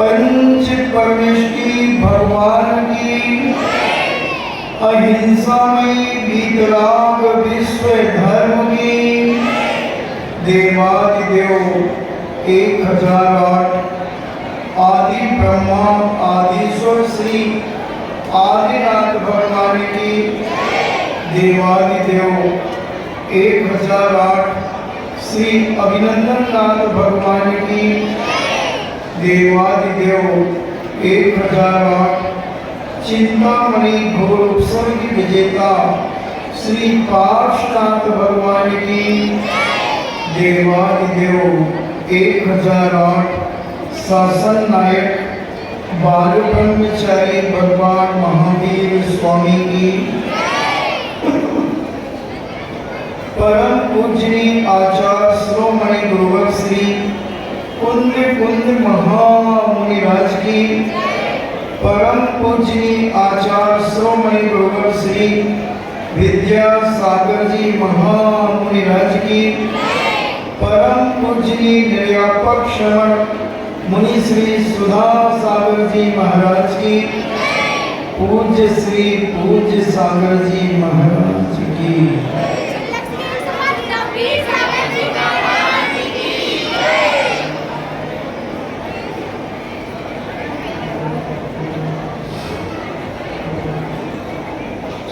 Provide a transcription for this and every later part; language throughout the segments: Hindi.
पंच परमेष्टि भगवान की अहिंसा में वीतराग विश्व धर्म की देवादिदेव 1008 आदि ब्रह्मा आदिश्वर श्री आदिनाथ भगवान की देवादिदेव 1008 श्री अभिनंदन नाथ भगवान की देवादिदेव 1008 चिंतामणि घोर उपसर्ग विजेता श्री पार्श्वनाथ भगवान की देवादिदेव 1008 शासन नायक बाल ब्रह्मचारी भगवान महावीर स्वामी की परम पूजनीय आचार्य श्रोमणि गुरुवर श्री कुंद महामुनिराज की परम पूजनीय आचार्य श्रोमणि गुरुवर श्री विद्यासागर जी महामुनिराज की परम पूजनीय निर्यापक श्रवण मुनि श्री सुधा सागर जी महाराज की पूज्य श्री पूज्य सागर जी महाराज की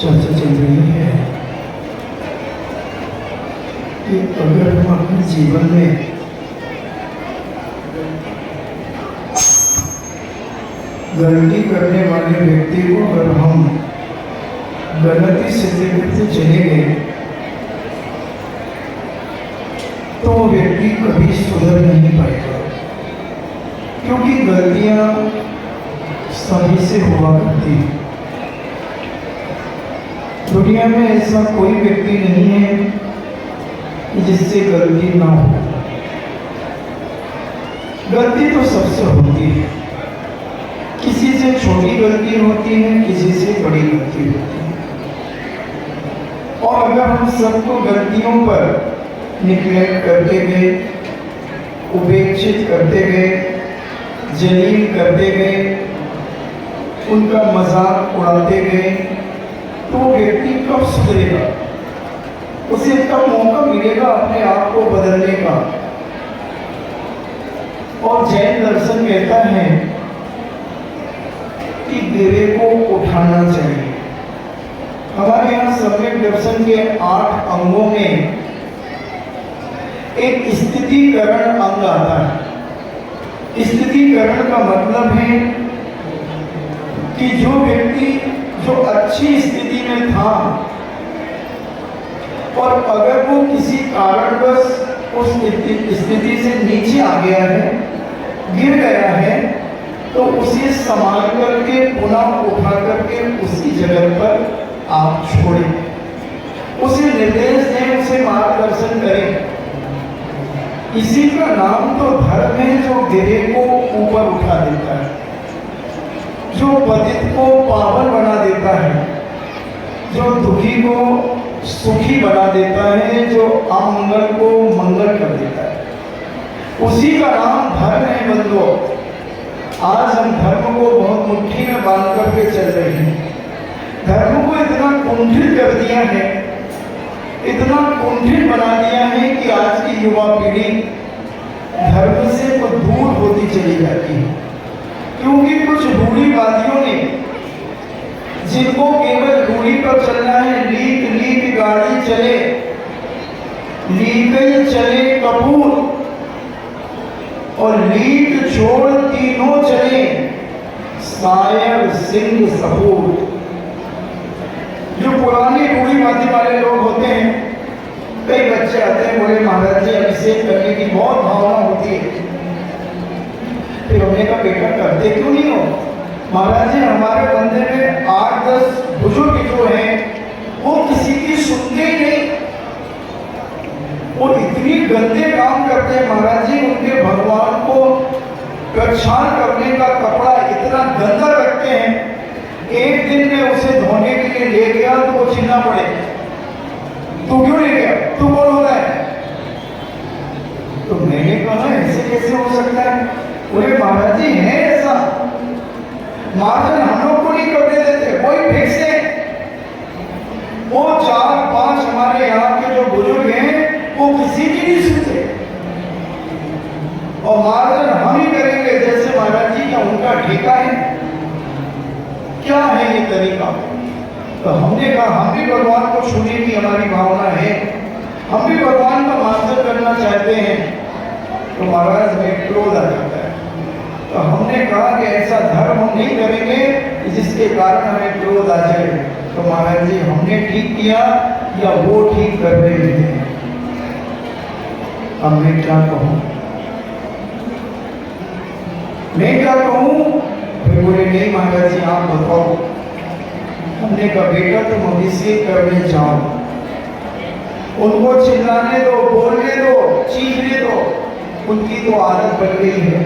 चर्चा चल रही है कि अगर हम अपने जीवन में गलती करने वाले व्यक्ति को अगर हम गलती से देखते चले गए तो वो व्यक्ति कभी सुधर नहीं पाएगा, क्योंकि गलतियां सभी से हुआ करती हैं। दुनिया में ऐसा कोई व्यक्ति नहीं है कि जिससे गलती ना हो। गलती तो सबसे होती है, किसी से छोटी गलती होती है, किसी से बड़ी गलती होती है। और अगर हम सबको गलतियों पर निग्लेक्ट करते गए, उपेक्षित करते गए, जलील करते गए, उनका मजाक उड़ाते गए, तो व्यक्ति कब सुधरेगा? उसे कब मौका मिलेगा अपने आप को बदलने का? और जैन दर्शन कहता है कि गिरे को उठाना चाहिए। हमारे यहाँ सम्यक दर्शन के 8 अंगों में एक स्थिति स्थितिकरण अंग आता है। स्थितिकरण का मतलब है कि जो व्यक्ति जो अच्छी स्थिति में था और अगर वो किसी कारणवश उस स्थिति से नीचे आ गया है, गिर गया है, तो उसे संभाल करके पुनः उठा करके उसी जगह पर आप छोड़ें, उसे निर्देश दें, उसे मार्गदर्शन करें। इसी का नाम तो धर्म है, जो गिरे को ऊपर उठा देता है, जो पतित को पावन बना देता है, जो दुखी को सुखी बना देता है, जो अमंगल को मंगल कर देता है, उसी का नाम धर्म है। बंधुओं, आज हम धर्म को बहुत मुट्ठी में बांध करके चल रहे हैं। धर्म को इतना कुंठित कर दिया है, इतना कुंठित बना दिया है कि आज की युवा पीढ़ी धर्म से तो दूर होती चली जाती है, क्योंकि कुछ रूढ़िवादियों ने, जिनको केवल रूढ़ी पर चलना है, लीक लीक गाड़ी चले, लीक चले कपूर और लीक छोड़ तीनों चले, शायर सिंह सपूत। जो पुराने रूढ़िवादी वाले लोग होते हैं, कई बच्चे आते हैं, बोले महाराज जी अभिषेक करने की बहुत भावना होती है। फिर हमने कहा बेटा करते क्यों नहीं हो? महाराज जी हमारे मंदिर में 8-10 बुजुर्ग जो हैं वो किसी की सुनते ही नहीं, वो इतनी गंदे काम करते हैं महाराज जी, उनके भगवान को प्रक्षालन करने का कपड़ा इतना गंदा रखते हैं, एक दिन में उसे धोने के लिए ले गया तो वो चिल्ला पड़े, तू क्यों ले गया, तू कौन होता है? तो मैंने कहा ऐसे कैसे हो सकता है? बोले महाराज जी है ऐसा, मार्जन हम लोग को नहीं करने देते, कोई फेंकते। वो 4-5 हमारे यहाँ के जो बुजुर्ग हैं वो किसी की नहीं सुनते, और मार्जन हम ही करेंगे। जैसे महाराज जी का उनका ठेका है, क्या है ये तरीका? तो हमने कहा हम भी भगवान को छूने की हमारी भावना है, हम भी भगवान का मार्जन करना चाहते हैं। तो महाराज में क्रोध आ जाता है। तो हमने कहा कि ऐसा धर्म हम नहीं करेंगे जिसके कारण हमें क्रोध आ जाए। तो महाराज जी हमने ठीक किया या वो ठीक कर रहे हैं? अब मैं क्या कहूँ, मैं क्या कहूँ? फिर बोले नहीं महाराज जी आप बताओ। हमने कहा बेटा तुम अभिषेक करने जाओ, उनको चिल्लाने दो, बोलने दो, चीखने दो, उनकी तो आदत बन गई है।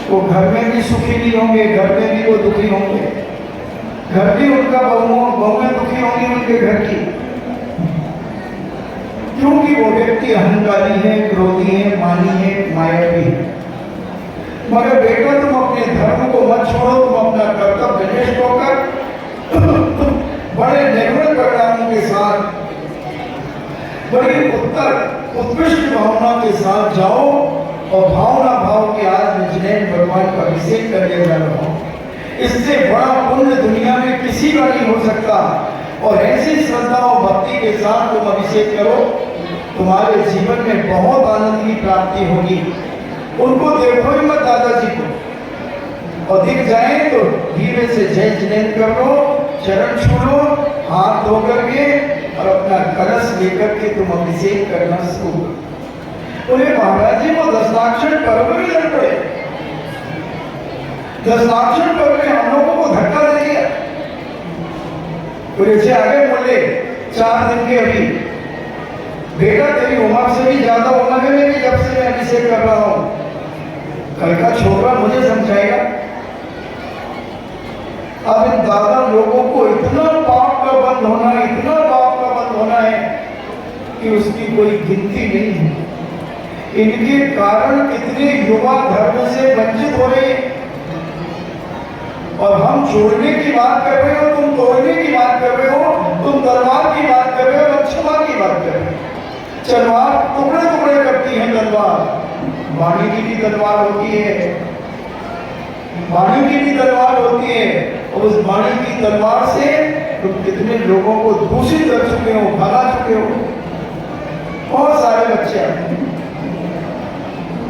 वो घर में भी सुखी नहीं होंगे, घर में भी वो दुखी होंगे, घर भी उनका बहुएं दुखी होंगी उनके घर की, क्योंकि वो व्यक्ति अहंकारी है, क्रोधी है, मानी है, मायावी है। मगर बेटा तुम अपने धर्म को मत छोड़ो, तुम अपना कर्तव्य निष्ठ होकर बड़े निर्मल परिणामों के साथ, बड़ी उत्कृष्ट भावना के साथ जाओ, और भावना भाव के आज मैं जिनेन भगवान का अभिषेक करने जा रहा हूँ। इससे बड़ा पुण्य दुनिया में किसी का नहीं हो सकता। और ऐसी श्रद्धा और भक्ति के साथ तुम अभिषेक करो, तुम्हारे जीवन में बहुत आनंद की प्राप्ति होगी। उनको देखो ही मत दादाजी को, और दिख जाए तो धीरे से जय जिनेन कर लो, चरण छू लो, हाथ धो करके और अपना कलश लेकर के तुम अभिषेक करना शुरू करो। बोले महाराज जी वो दस्ताक्षर पर्व में लग पड़े, दस्ताक्षर पर्व में हम लोगों को धक्का दे दिया। बोले आगे बोले 4 दिन के अभी बेटा तेरी उम्र से भी ज्यादा उम्र है मेरी, जब से मैं अभिषेक कर रहा हूँ, कल का छोकरा मुझे समझाएगा। अब इन दादा लोगों को इतना पाप का बंद होना, इतना पाप का बंद होना है कि उसकी कोई गिनती नहीं है। इनके कारण कितने युवा धर्म से वंचित हो रहे हैं, और हम जोड़ने की बात कर रहे हो, तुम तोड़ने की बात कर रहे हो, तुम तलवार की बात कर रहे हो, क्षमा की बात कर रहे हो। तलवार टुकड़े टुकड़े करती है तलवार, वाणी की भी तलवार होती है, वाणी की भी तलवार होती है, और उस वाणी की तलवार से तुम कितने लोगों को दूषित कर चुके हो, भगा चुके हो। बहुत सारे बच्चे आते हैं,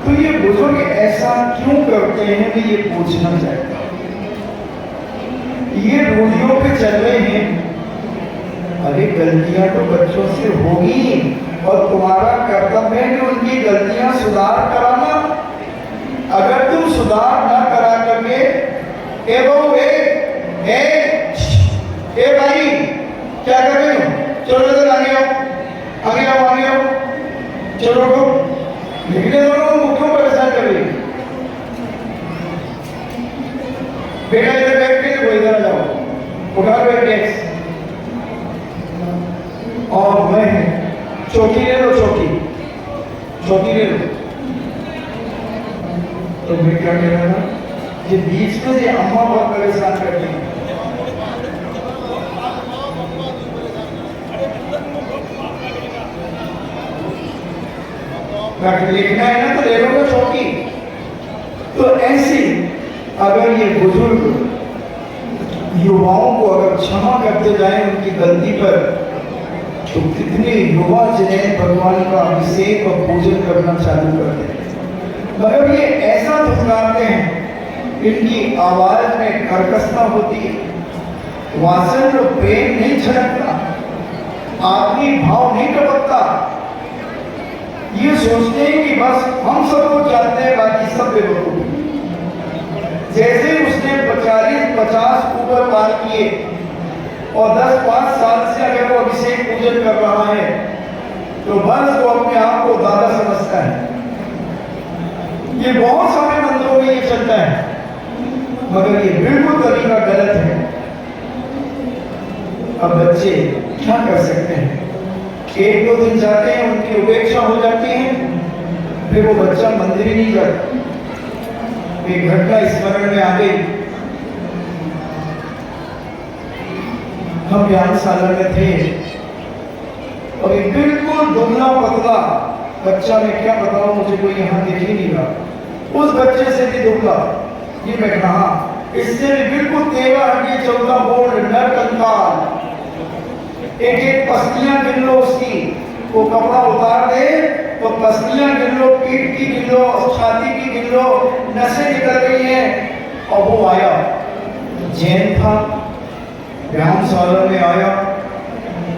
तो ये बुजुर्ग ऐसा क्यों करते हैं, मैं ये पूछना चाहता हूँ। ये रूढ़ियों पे चल रहे हैं। अरे गलतियां तो बच्चों से होगी और तुम्हारा कर्तव्य है कि उनकी गलतियां सुधार कराना। अगर तुम सुधार ना करा करके ए बहू ए भाई क्या कर रहे हो, चलो इधर आगे आओ आगे आओ आगे आओ, चलो लेकिन दोनों को क्यों परेशान कर रही? बेटा इधर बैठ के वो इधर जाओ, उठा लो टैक्स और मैं चौकी ले लो, चौकी ले लो। तो मैं क्या कह रहा था, ये बीच में ये अम्मा बहुत परेशान करती है। लिखना है ना तो ले लो चौकी। तो ऐसे अगर ये बुजुर्ग युवाओं को अगर क्षमा करते जाएं उनकी गलती पर, तो कितने युवा जिन्हें भगवान का अभिषेक और पूजन करना चालू कर देते। मगर ये ऐसा धुतकारते हैं, इनकी आवाज में कर्कशता होती है, वासन और प्रेम नहीं छलकता, आत्मीय भाव नहीं टपकता। ये सोचते हैं कि बस हम सब कुछ जानते हैं, बाकी सब बेवकूफ। जैसे उसने 40-50 ऊपर पार किए और 10-5 साल से अगर वो अभिषेक पूजन कर रहा है तो बस वो अपने आप को दादा समझता है। ये बहुत सारे मंदिरों में ये चलता है, मगर ये बिल्कुल तरीका गलत है। अब बच्चे क्या कर सकते हैं, 1-2 दिन जाते हैं, उनकी उपेक्षा हो जाती है, फिर वो बच्चा मंदिर ही नहीं जाता। एक घटना स्मरण में आ गई। हम व्यायामशाला में थे और एक बिल्कुल दुबला पतला बच्चा, मैं क्या बताऊं, मुझे कोई यहाँ देख ही नहीं रहा, उस बच्चे से भी दुबला, ये मैं कहा इससे भी बिल्कुल 13 हड्डी 14 बोर्ड नर कंकाल, एक पसलियां गिन लो उसकी, वो कपड़ा उतार दे तो पसलियां गिन लो, पीठ की गिन लो, छाती की गिन लो, नसें निकल रही हैं। और वो आया, जैन था, व्यायामशाला में आया,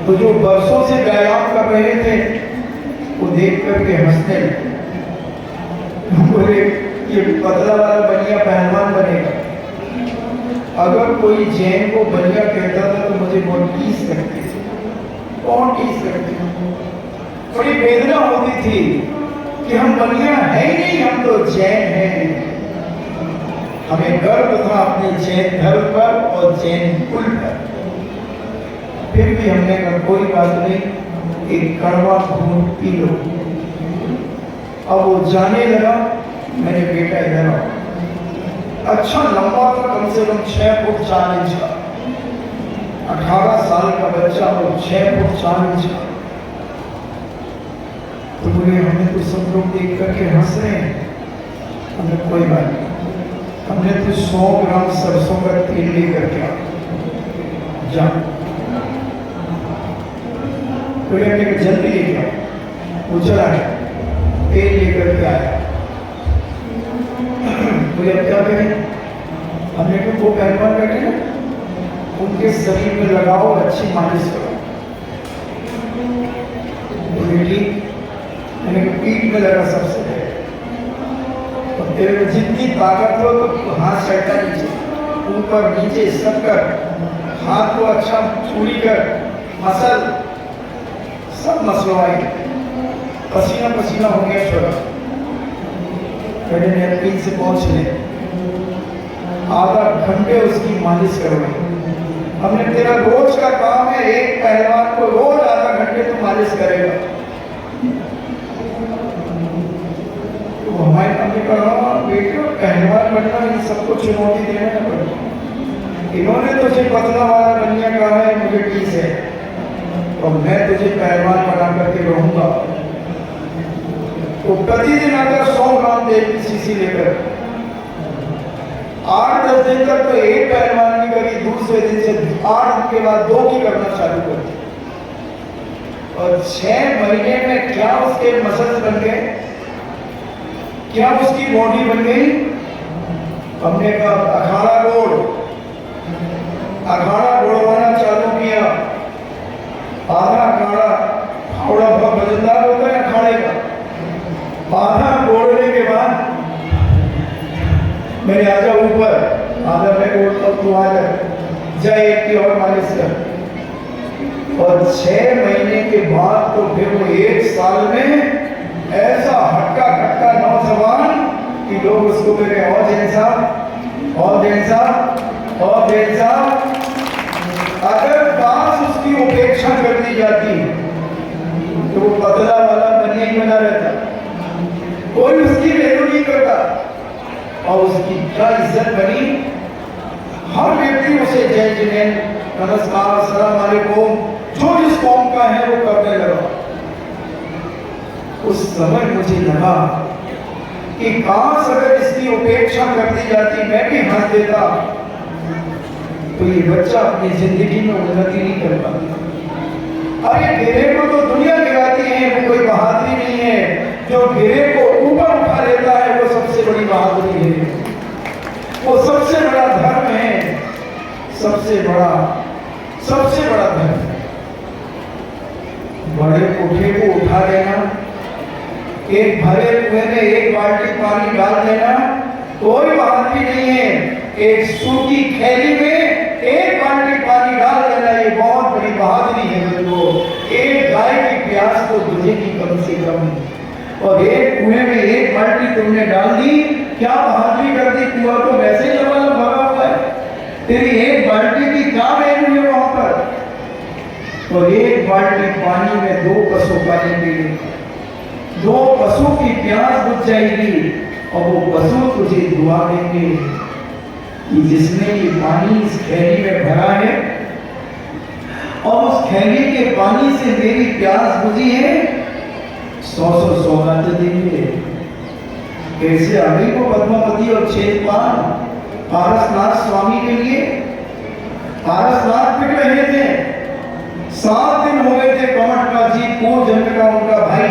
तो जो बरसों से व्यायाम कर रहे थे वो देख करके हंसने लगे, बोले ये पतला वाला बनिया पहलवान बनेगा। अगर कोई जैन को बनिया कहता था तो मुझे बहुत टीस लगती थी, कौन टीस लगती थी, बड़ी वेदना होती थी कि हम बनिया है ही नहीं, हम तो जैन हैं। हमें गर्व था अपने जैन धर्म पर और जैन कुल पर। फिर भी हमने कहा कोई बात नहीं, एक कड़वा घूंट पी लो। अब वो जाने लगा, मेरे बेटा इधर आओ। अच्छा लंबा था, कम से कम 6 फुट 4 इंच का, 18 साल का बच्चा वो 6 फुट 4 इंच का। तो बोले हमें तो सब लोग देख करके हंस रहे हैं। हमने कोई बात नहीं, हमने तो 100 ग्राम सरसों का तेल लेकर के जा, तो हमने जल्दी लेके आओ। वो चला गया, तेल लेकर के आया। बोले अब क्या करें, हमने तो वो पहलवान बैठे ना, उनके शरीर में लगाओ, अच्छी मालिश करो। बोले ठीक, मैंने पीठ में लगा सबसे पहले, और तेरे में जितनी ताकत हो तो हाथ सटका नीचे, ऊपर नीचे सब कर, हाथ को अच्छा चूड़ी कर, मसल सब मसलवाई, पसीना पसीना हो गया छोड़ा। मैंने नैपकिन से पहुंच ले, आधा घंटे उसकी मालिश करवाई। हमने तेरा रोज का काम है, एक पहलवान को रोज आधा घंटे तू मालिश करेगा। तो हमारे हमने कहा बेटा पहलवान बनना इन सबको चुनौती देना है पड़ेगा। इन्होंने तुझे पतला वाला बनिया कहा है, मुझे ठीक है, और मैं तुझे पहलवान बना करके रहूंगा। तो प्रतिदिन अगर 100 ग्राम तेल की शीशी लेकर 8-10 दिन तक तो एक पहलवान की करी, दूसरे दिन से 8 दिन के बाद 2 की करना चालू कर दी, और 6 महीने में क्या उसके मसल्स बन गए। क्या उसकी बॉडी बन गई? हमने कहा अखाड़ा गोड़वाना चालू किया। आधा अखाड़ा, फावड़ा बहुत वजनदार होता है अखाड़े का। आधा गोड़ने के बाद मैंने आजा ऊपर, आधा मैं गोड़ता हूं, तू आजा, जाए एक की और मालिश कर। और 6 महीने के बाद तो फिर वो 1 साल में ऐसा हट्टा कट्टा नौजवान कि लोग उसको कहे और जैन साहब, और जैन साहब, और जैन साहब। अगर दास उसकी उपेक्षा कर दी जाती तो वो पतला वाला बनिया ही बना रहता, कोई उसकी वैल्यू नहीं करता। और उसकी क्या इज्जत बनी, हर व्यक्ति उसे जय जिनेन, नमस्कार, अस्सलाम वालेकुम, जो जिस कौम का है वो करने लगा। उस समय मुझे लगा कि काश अगर इसकी उपेक्षा कर दी जाती, मैं भी हंस देता, तो ये बच्चा अपनी जिंदगी में उन्नति नहीं कर पाता। अरे गिरे को तो दुनिया गिराती है, वो कोई बहादुरी नहीं है। जो गिरे को ऊपर उठा लेता है वो सबसे बड़ी बहादुरी है, वो सबसे बड़ा धर्म है, सबसे बड़ा धर्म। बड़े कोठे को उठा देना, एक भरे कुएं में 1 बाल्टी पानी डाल देना, कोई बहादुरी नहीं है। एक सूखी थैली में 1 बाल्टी पानी डाल देना, ये बहुत बड़ी बहादुरी है। तो एक गाय की प्यास तो बुझेगी कम से कम, और एक कुएं में 1 बाल्टी तुमने डाल दी, क्या बहादुरी कर दी? कुआं तो वैसे ही लबालब भरा हुआ है, तेरी 1 बाल्टी की क्या वैल्यू है वहां पर? और 1 बाल्टी पानी में 2 पशु पालेंगे, 2 पशु की प्यास बुझ जाएगी, और वो पशु तुझे दुआ देंगे कि जिसने ये पानी इस खैरी में भरा है और उस खैरी के पानी से मेरी प्यास बुझी है, 100 सौगात देंगे। कैसे आ गई वो पद्मावती और छेदपान पारसनाथ स्वामी के लिए? पारसनाथ पिट रहे थे, 7 दिन हो गए थे कमट का जी, पूर्व जन्म का उनका भाई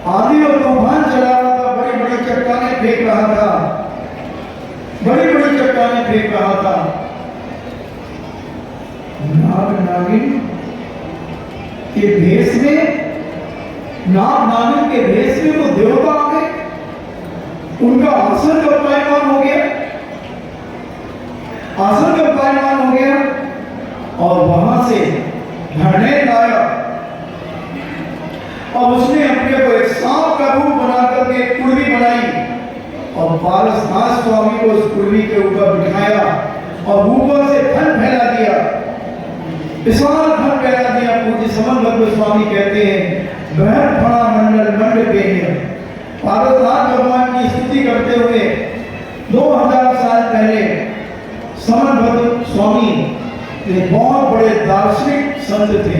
आंधी और तूफान चला रहा था, बड़ी बड़ी चट्टानें फेंक रहा था, नाग नागिन के भेष में, नागिन के भेष में वो देवता आ गए, उनका आसन का पायमान हो गया, और वहां से धरने लाया, और उसने अपने को एक सांप का रूप बना करके एक कुर्मी बनाई, और पारसनाथ स्वामी को उस कुर्मी के ऊपर बिठाया, और ऊपर से धन फैला दिया, विशाल धन फैला दिया। पूज्य समन्वय स्वामी कहते हैं, बृहद फणा मंडल मंड पे पारसनाथ भगवान की स्तुति करते हुए 2000 साल पहले समन्वय स्वामी बहुत बड़े दार्शनिक संत थे,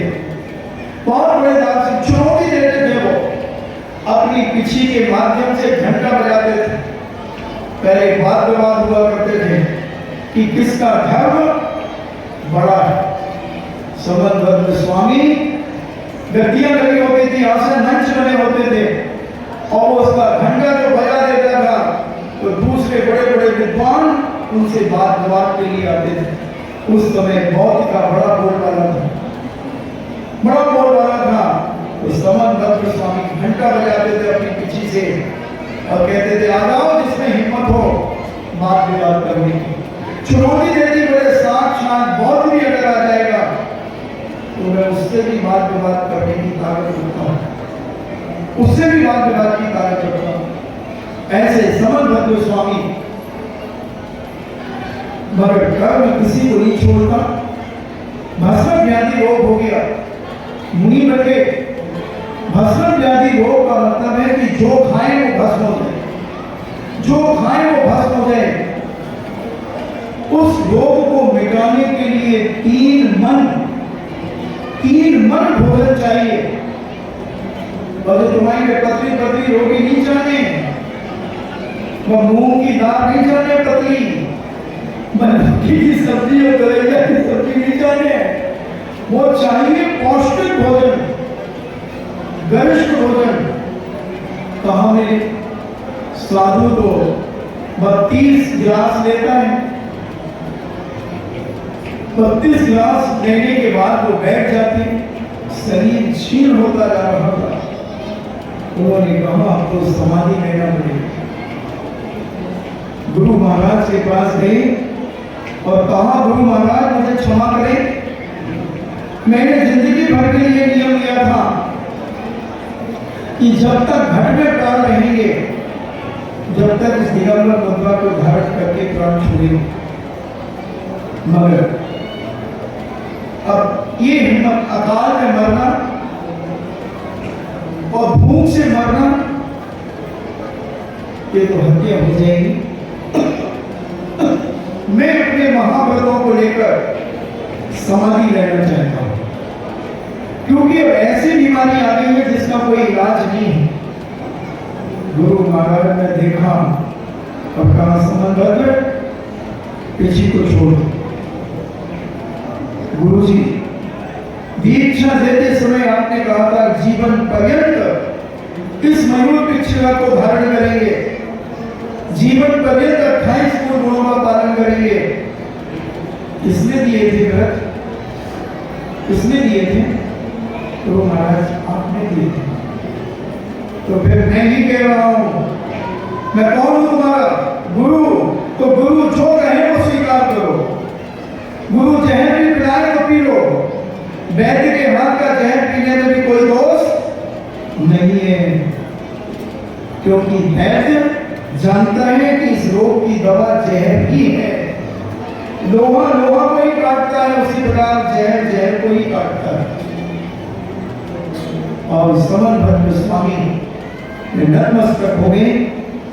बहुत बड़े दार्शनिक, चुनौती देते थे। वो अपनी पिछी के माध्यम से घंटा बजाते थे। पहले वाद विवाद हुआ करते थे कि किसका धर्म बड़ा है। समन्वय स्वामी गद्दियां लगी होती थी, आसन मंच बने होते थे, और उसका घंटा जो बजा देता था तो दूसरे बड़े बड़े विद्वान उनसे वाद विवाद के लिए आते थे। उस समय बौद्ध का बड़ा बोलबाला था। उस समन्वय स्वामी घंटा बजाते थे अपनी पीछी से, और कहते थे, आ जाओ जिसमें हिम्मत हो वाद विवाद करने की। चुनौती देती, बड़े साक्षात बौद्ध भी अगर आ जाएगा तो मैं उससे भी वाद विवाद करने की ताकत रखता हूँ, उससे भी वाद विवाद की ताकत रखता हूँ। ऐसे समन्वय स्वामी, मगर कर्म किसी को नहीं छोड़ता। भस्म व्याधि रोग हो गया, मुनि बन गए। भस्म व्याधि रोग का मतलब है कि जो खाए वो भस्म हो जाए, जो खाए वो भस्म हो जाए। उस रोग को मिटाने के लिए 3 मन भोजन चाहिए। और तुम्हारी में पतली रोटी नहीं चाहिए, वह मूंग की दाल नहीं चाहिए पतली, मक्की की सब्जी और करेला की सब्जी नहीं चाहिए। वो चाहिए पौष्टिक भोजन, गरिष्ठ भोजन। कहा मेरे साधु तो 32 गिलास लेता है, 32 गिलास लेने के बाद वो बैठ जाते, शरीर क्षीण होता जा रहा था। उन्होंने कहा अब तो समाधि लेना पड़ेगा। गुरु महाराज के पास गए और कहा गुरु महाराज मुझे क्षमा करें, मैंने जिंदगी भर के लिए नियम लिया था कि जब तक घट में प्राण रहेंगे, जब तक इस दिगंबर मुद्रा को धारण करके प्राण छोड़ेंगे, मगर अब ये हिम्मत अकाल में मरना और भूख से मरना, ये तो हत्या हो जाएगी। मैं अपने महाव्रतों को लेकर समाधि लेना चाहता हूं, क्योंकि अब ऐसी बीमारी आ गई है जिसका कोई इलाज नहीं है। गुरु महाराज ने देखा और कहा समनभद्र किसी को छोड़। गुरु जी दीक्षा देते समय आपने कहा था जीवन पर्यंत इस मयूर पिछड़ा को धारण करेंगे, जीवन पर्यंत 28 मूल गुणों का पालन करेंगे। किसने दिए थे व्रत? किसने दिए थे? गुरु महाराज आपने दिए थे। तो फिर मैं ही कह रहा हूं, मैं कौन हूं तुम्हारा गुरु? तो गुरु जो कहे वो स्वीकार करो। गुरु जहर भी पिलाए तो पी लो। वैद्य के हाथ का जहर पीने में भी कोई दोष नहीं है, क्योंकि वैद्य जानता है कि इस रोग की दवा जहर ही है। लोहा लोहा को ही काटता है, उसी प्रकार जहर जहर को ही काटता है। और समनभद्र स्वामी ने नतमस्तक हो गए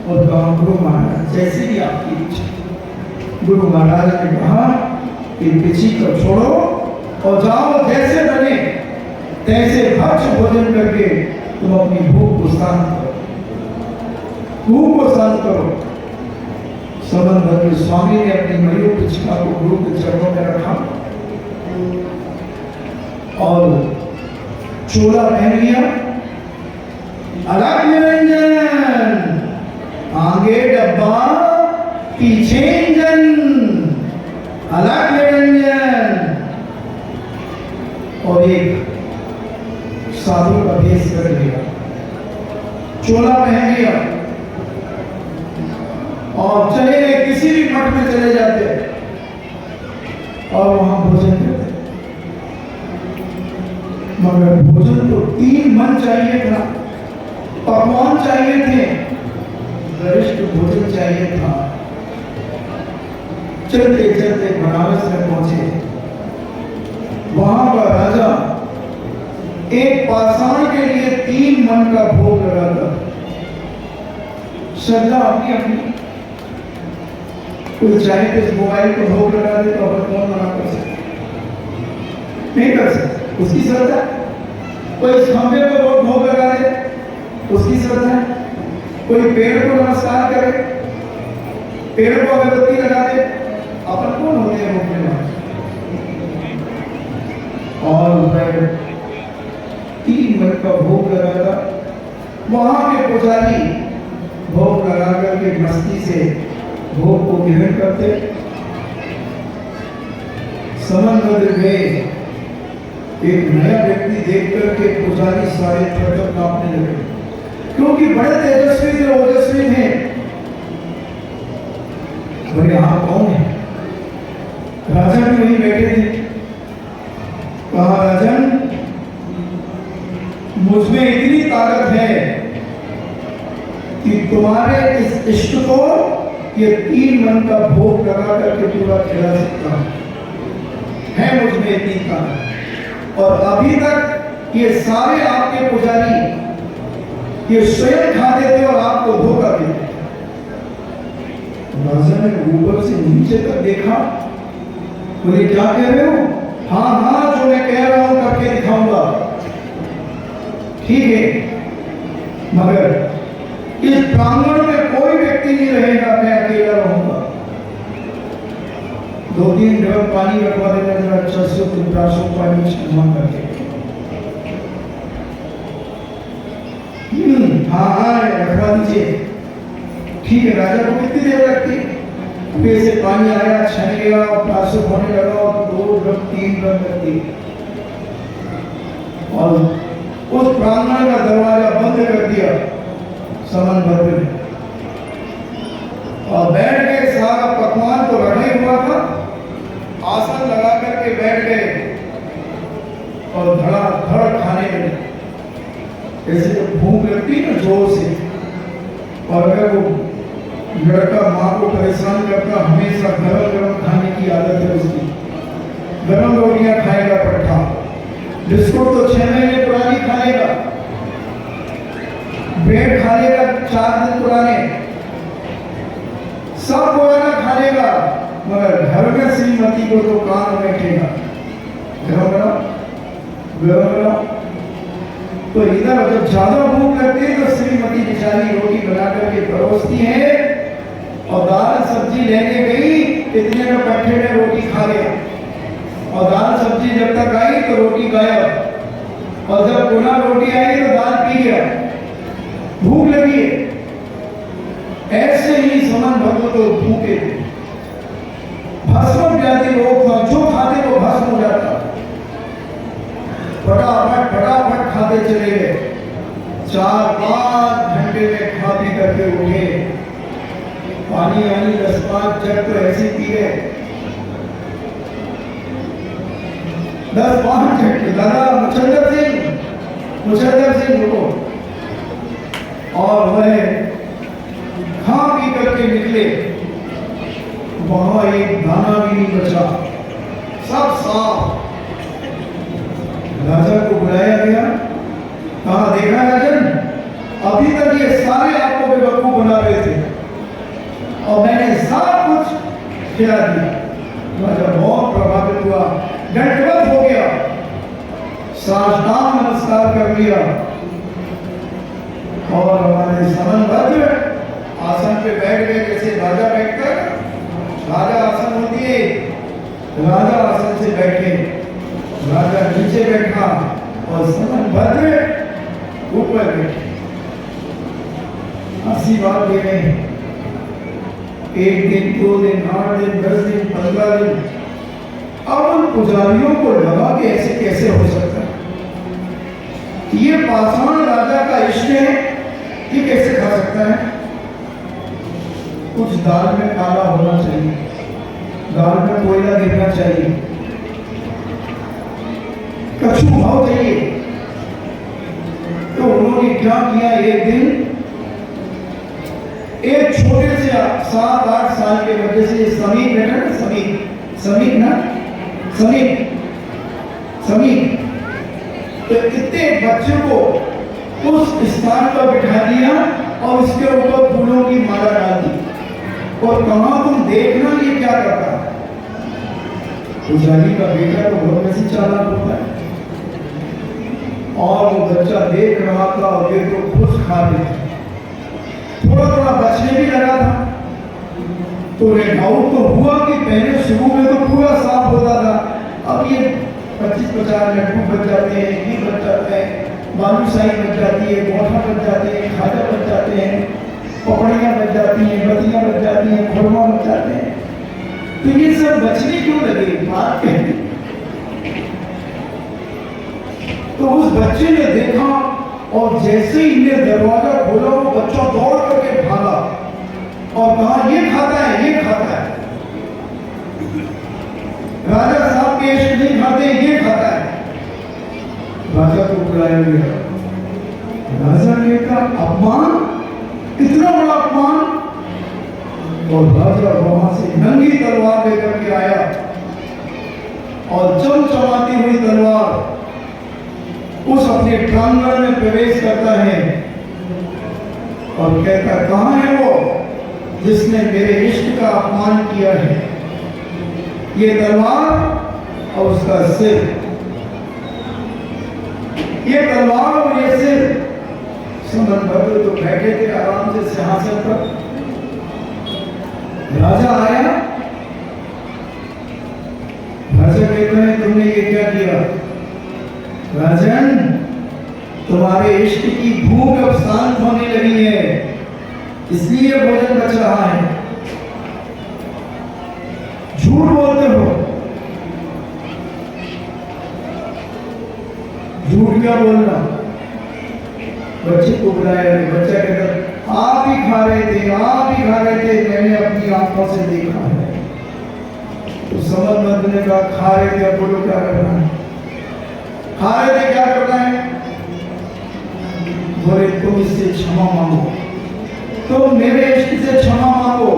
और कहा गुरु महाराज जैसे भी आपकी इच्छा। गुरु महाराज ने कहा कि किसी को छोड़ो और जाओ, जैसे बने तैसे भक्ष भोजन करके तुम अपनी भूख को शांत करो, भूख को शांत करो। समनभद्र स्वामी ने अपनी मयूर पिछड़ा को गुरु के चरणों में रखा और चोला पहन लिया। अलग निरंजन, आगे डब्बा पीछे इंजन, अलग निरंजन। और एक साधु का भेष कर लिया, चोला पहन लिया और चले गए, किसी भी मठ में चले जाते और वहां भोजन करते। मगर भोजन तो 3 मन चाहिए था, पकवान चाहिए थे, वरिष्ठ भोजन चाहिए था। चलते चलते बनारस में पहुंचे। वहां पर राजा एक पाषाण के लिए 3 मन का भोग लगाता। श्रद्धा अपनी अपनी, कोई चाहे तो इस मोबाइल को भोग लगा दे तो अपन कौन मना कर सकते? नहीं कर सकते, उसकी श्रद्धा। कोई इस खंभे को भोग लगा दे, उसकी श्रद्धा। कोई पेड़ को नमस्कार करे, पेड़ को अगरबत्ती लगा दे, अपन कौन होते हैं भोग में? और 3 मन का भोग लगाता। वहां के पुजारी भोग लगा करके मस्ती से भोग को ग्रहण करते। समनभद्र गए, एक नया व्यक्ति देख करके पुजारी सारे थर-थर कांपने लगे, क्योंकि बड़े तेजस्वी थे, ओजस्वी थे। बोले आप कौन है? राजा भी वहीं बैठे थे। कहा राजन, मुझमें इतनी ताकत है कि तुम्हारे इस इष्ट को ये 3 मन का भोग लगा करके पूरा खिला सकता है मुझमें इतनी ताकत। और अभी तक ये सारे आपके पुजारी ये स्वयं खाते थे और आपको धोखा देते। राजा ने ऊपर से नीचे तक देखा। बोले क्या कह रहे हो? हाँ हाँ, जो मैं कह रहा हूं करके दिखाऊंगा। ठीक है, मगर इस प्रांगण में कोई व्यक्ति नहीं रहेगा, मैं अकेला रहूंगा। 2-3 ड्रम पानी रखवा देना, जरा अच्छा से पिपासु पानी जमा करके। हाँ हाँ, ठीक है, राजा को कितनी देर लगती, कुएं से पानी आया, छन गया और प्लास्टिक होने लगा और 2 ड्रम 3 ड्रम लगती, और उस प्रांगण का दरवाजा बंद कर दिया समन भद्र ने, और बैठ गए। सारा पकवान तो रखा ही हुआ था, आसन लगा करके बैठ गए और धड़ाधड़ खाने लगे। जैसे जब भूख लगती ना जोर से, और अगर वो लड़का माँ को परेशान करता, हमेशा गरम गरम खाने की आदत है उसकी, गरम रोटियां खाएगा, पट्टा बिस्कुट तो 6 महीने पुरानी खाएगा, ब्रेड खा लेगा 4 दिन पुराने, सब पुराना खा लेगा, मगर घर में श्रीमती को तो कान बैठेगा गरम गरम। तो इधर जब ज्यादा भूख लगती है तो श्रीमती बेचारी रोटी बना करके परोसती है, और दाल सब्जी लेने गई, इतने में पट्टे में रोटी खा गया, और दाल सब्जी जब तक आई तो रोटी गायब, और जब पुनः रोटी आई तो दाल पी गया, भूख लगी है। ऐसे ही समन भद्र तो भूखे थे, भस्म व्याधि रोग था, जो खाते वो भस्म हो जाता, फटाफट खाते चले गए। 4-5 घंटे में खा पी करके उठे, पानी 10-5 जग तो ऐसे पी गए, 10-5 घंटे। दादा मुचंदर सिंह रुको, और वह खा पी करके निकले, वहां एक दाना भी नहीं बचा, सब साफ। राजा को बुलाया गया, कहा देखा राजन, अभी तक ये सारे आपको बेवकूफ बना रहे थे और मैंने सब कुछ खिला दिया। राजा बहुत प्रभावित हुआ, दंडवत हो गया, साष्टांग नमस्कार कर लिया, और हमारे समन भद्र आसन पे बैठ गए, जैसे राजा बैठकर, राजा आसन होती है, राजा आसन से बैठे, राजा नीचे बैठा और समन भद्र ऊपर बैठे। आशीर्वाद दे रहे हैं, 1 दिन 2 दिन 8 दिन 10 दिन 15 दिन। अब उन पुजारियों को लगा कि ऐसे कैसे हो सकता है, ये पाषाण राजा का इष्ट है, ये कैसे खा सकता है। कुछ दाल में काला होना चाहिए, दाल में कोयला गिरना चाहिए, कछु भाव चाहिए। तो उन्होंने क्या किया, एक दिन एक छोटे से 7-8 साल के बच्चे से, समीप बेटा ना, समीप, तो इतने बच्चे को उस स्थान पर बिठा दिया और उसके ऊपर फूलों की माला डाल दी, और कहा तुम देखना ये क्या करता है। पुजारी का बेटा तो बहुत वैसे चालाक होता है, और वो बच्चा देख रहा था और ये तो खुश खा रहे थे, थोड़ा बचने भी लगा था। तो डाउट तो हुआ कि पहले शुरू में तो पूरा साफ होता था, अब ये 25-50 लड्डू बच जाते हैं, घी बच जाता है, बालूशाही बच जाती है, मोठा बच जाते हैं, खाजा बच जाते हैं, पकड़ियाँ बच जाती हैं, बतियाँ बच जाती हैं, खुरमा बच जाते हैं। तो ये सब बचने क्यों लगे, बात कहती। तो उस बच्चे ने देखा, और जैसे ही ने दरवाजा खोला वो बच्चा दौड़ करके भागा और कहा ये खाता है, ये खाता है। राजा साहब के इष्ट नहीं खाते, ये खाता है। राजा को बुलाया गया, राजा ने कहा अपमान, इतना बड़ा अपमान। और राजा वहां से नंगी तलवार लेकर के आया, और चमचमाती हुई तलवार उस अपने प्रांगण में प्रवेश करता है और कहता कहां है वो जिसने मेरे इष्ट का अपमान किया है। ये तलवार और उसका सिर, ये तलवार और ये सिर। समन भद्र तो बैठे थे आराम से सिंहासन पर। राजा आया, राजा कहते हैं तुमने ये क्या किया। राजन, तुम्हारे इष्ट की भूख अब शांत होने लगी है, इसलिए भोजन बच रहा है। झूठ बोलते हो। झूठ क्या बोलना? बच्चे को बुलाया, बच्चा कहता आप ही खा रहे थे, आप ही खा रहे थे, मैंने अपनी आंखों से देखा है। तो समझ ने कहा खा रहे थे, अब बोलो क्या करना है? खा रहे थे, क्या करना है? बोले तुम इससे क्षमा मांगो, तुम मेरे इष्ट से क्षमा मांगो।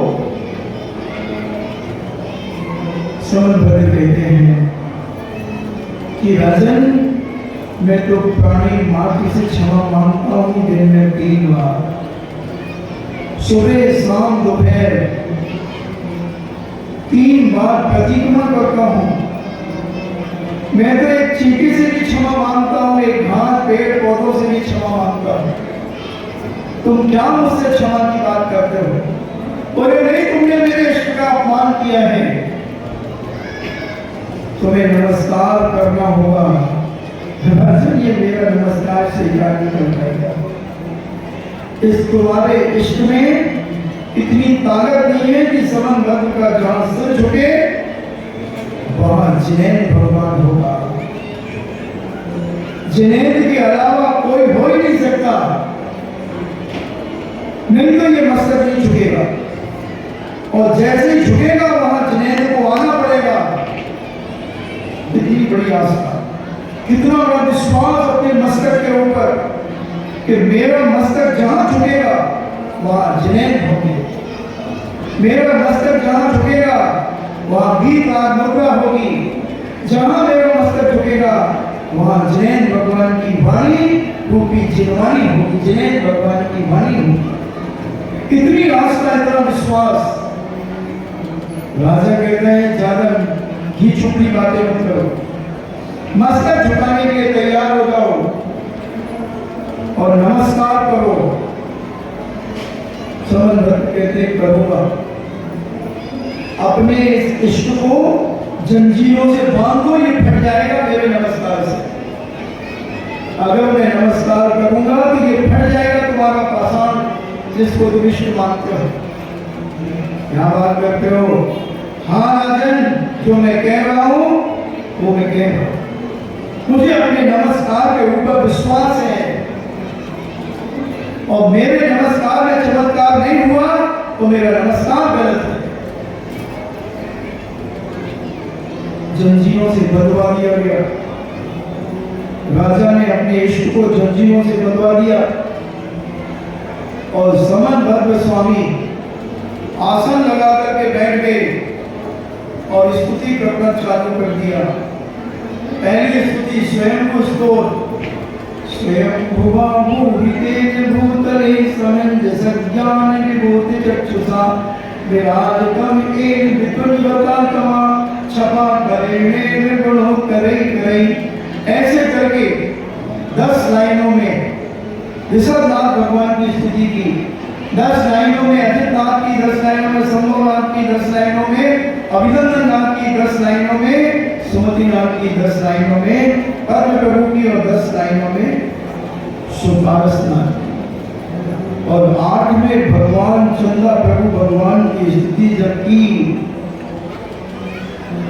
समझ कहते हैं कि राजन, मैं तो प्राणी मात्र से क्षमा मांगता हूं दिन में 3 बार, सुबह शाम दोपहर 3 बार प्रतिक्रमण करता हूं। मैं तो एक चींटी से भी क्षमा मांगता हूं, एक घास पेड़ पौधों से भी क्षमा मांगता हूं। तुम क्या मुझसे क्षमा की बात करते हो? बोले नहीं, तुमने मेरे इष्ट का अपमान किया है, तुम्हें नमस्कार करना होगा। ये मेरा नमस्कार से क्या निकल पाएगा? इस तुम्हारे इष्ट में इतनी ताकत नहीं है कि समन भक्त का जहां सिर झुके वहां जिनेंद्र भगवान होगा। जिनेंद्र के अलावा कोई हो ही नहीं सकता, नहीं तो ये मस्तक नहीं झुकेगा, और जैसे ही झुकेगा वहां जिनेंद्र को आना पड़ेगा। कितनी बड़ी आस्था, कितना बड़ा विश्वास अपने मस्तक के ऊपर कि मेरा मस्तक जहां झुकेगा वहां जिनेंद्र होंगे, मेरा मस्तक जहां झुकेगा वहां गीत मुद्रा होगी, जहां मेरा मस्तक झुकेगा वहां जिनेंद्र भगवान की वाणी रूपी जिनवाणी होगी, जिनेंद्र भगवान की वाणी होगी। इतनी आस्था, इतना विश्वास। राजा कहते हैं ज्यादा घी छुपी बातें मत करो, मस्तक झुकाने के लिए तैयार हो जाओ और नमस्कार करो। समझ कहते करूंगा, अपने इस इष्ट को जंजीरों से बांधो, ये फट जाएगा मेरे नमस्कार से। अगर मैं नमस्कार करूंगा तो ये फट जाएगा तुम्हारा पाषाण, जिसको तुम इष्ट मानते हो। क्या बात करते हो? हाँ राजन, जो मैं कह रहा हूं वो मैं कह रहा हूं। मुझे अपने नमस्कार के ऊपर विश्वास है, और मेरे नमस्कार में चमत्कार नहीं हुआ तो मेरा नमस्कार गलत है। जंजीरों से बंधवा दिया गया, राजा ने अपने इष्ट को जंजीरों से बंधवा दिया, और समन भद्र स्वामी आसन लगा करके बैठ गए और स्तुति करना चालू कर दिया। पहली स्तुति स्वयं को स्तोत्र, स्वयं भुवा भूतेज भूतले समंजस ज्ञान विभूति चक्षुषा विराजतम एक विपुलवता तमा छपा करे में गुणों करे करे। ऐसे करके 10 लाइनों में ऋषभनाथ भगवान की स्तुति की, 10 लाइनों में अजितनाथ की, 10 लाइनों में संभवनाथ की, 10 लाइनों में अभिनंदन नाथ की, 10 लाइनों में सुमति नाथ की, 10 लाइनों में पद्म प्रभु की, और 10 लाइनों में सुपारस नाथ की, और 8 में भगवान चंदा प्रभु भगवान की स्तुति जब की।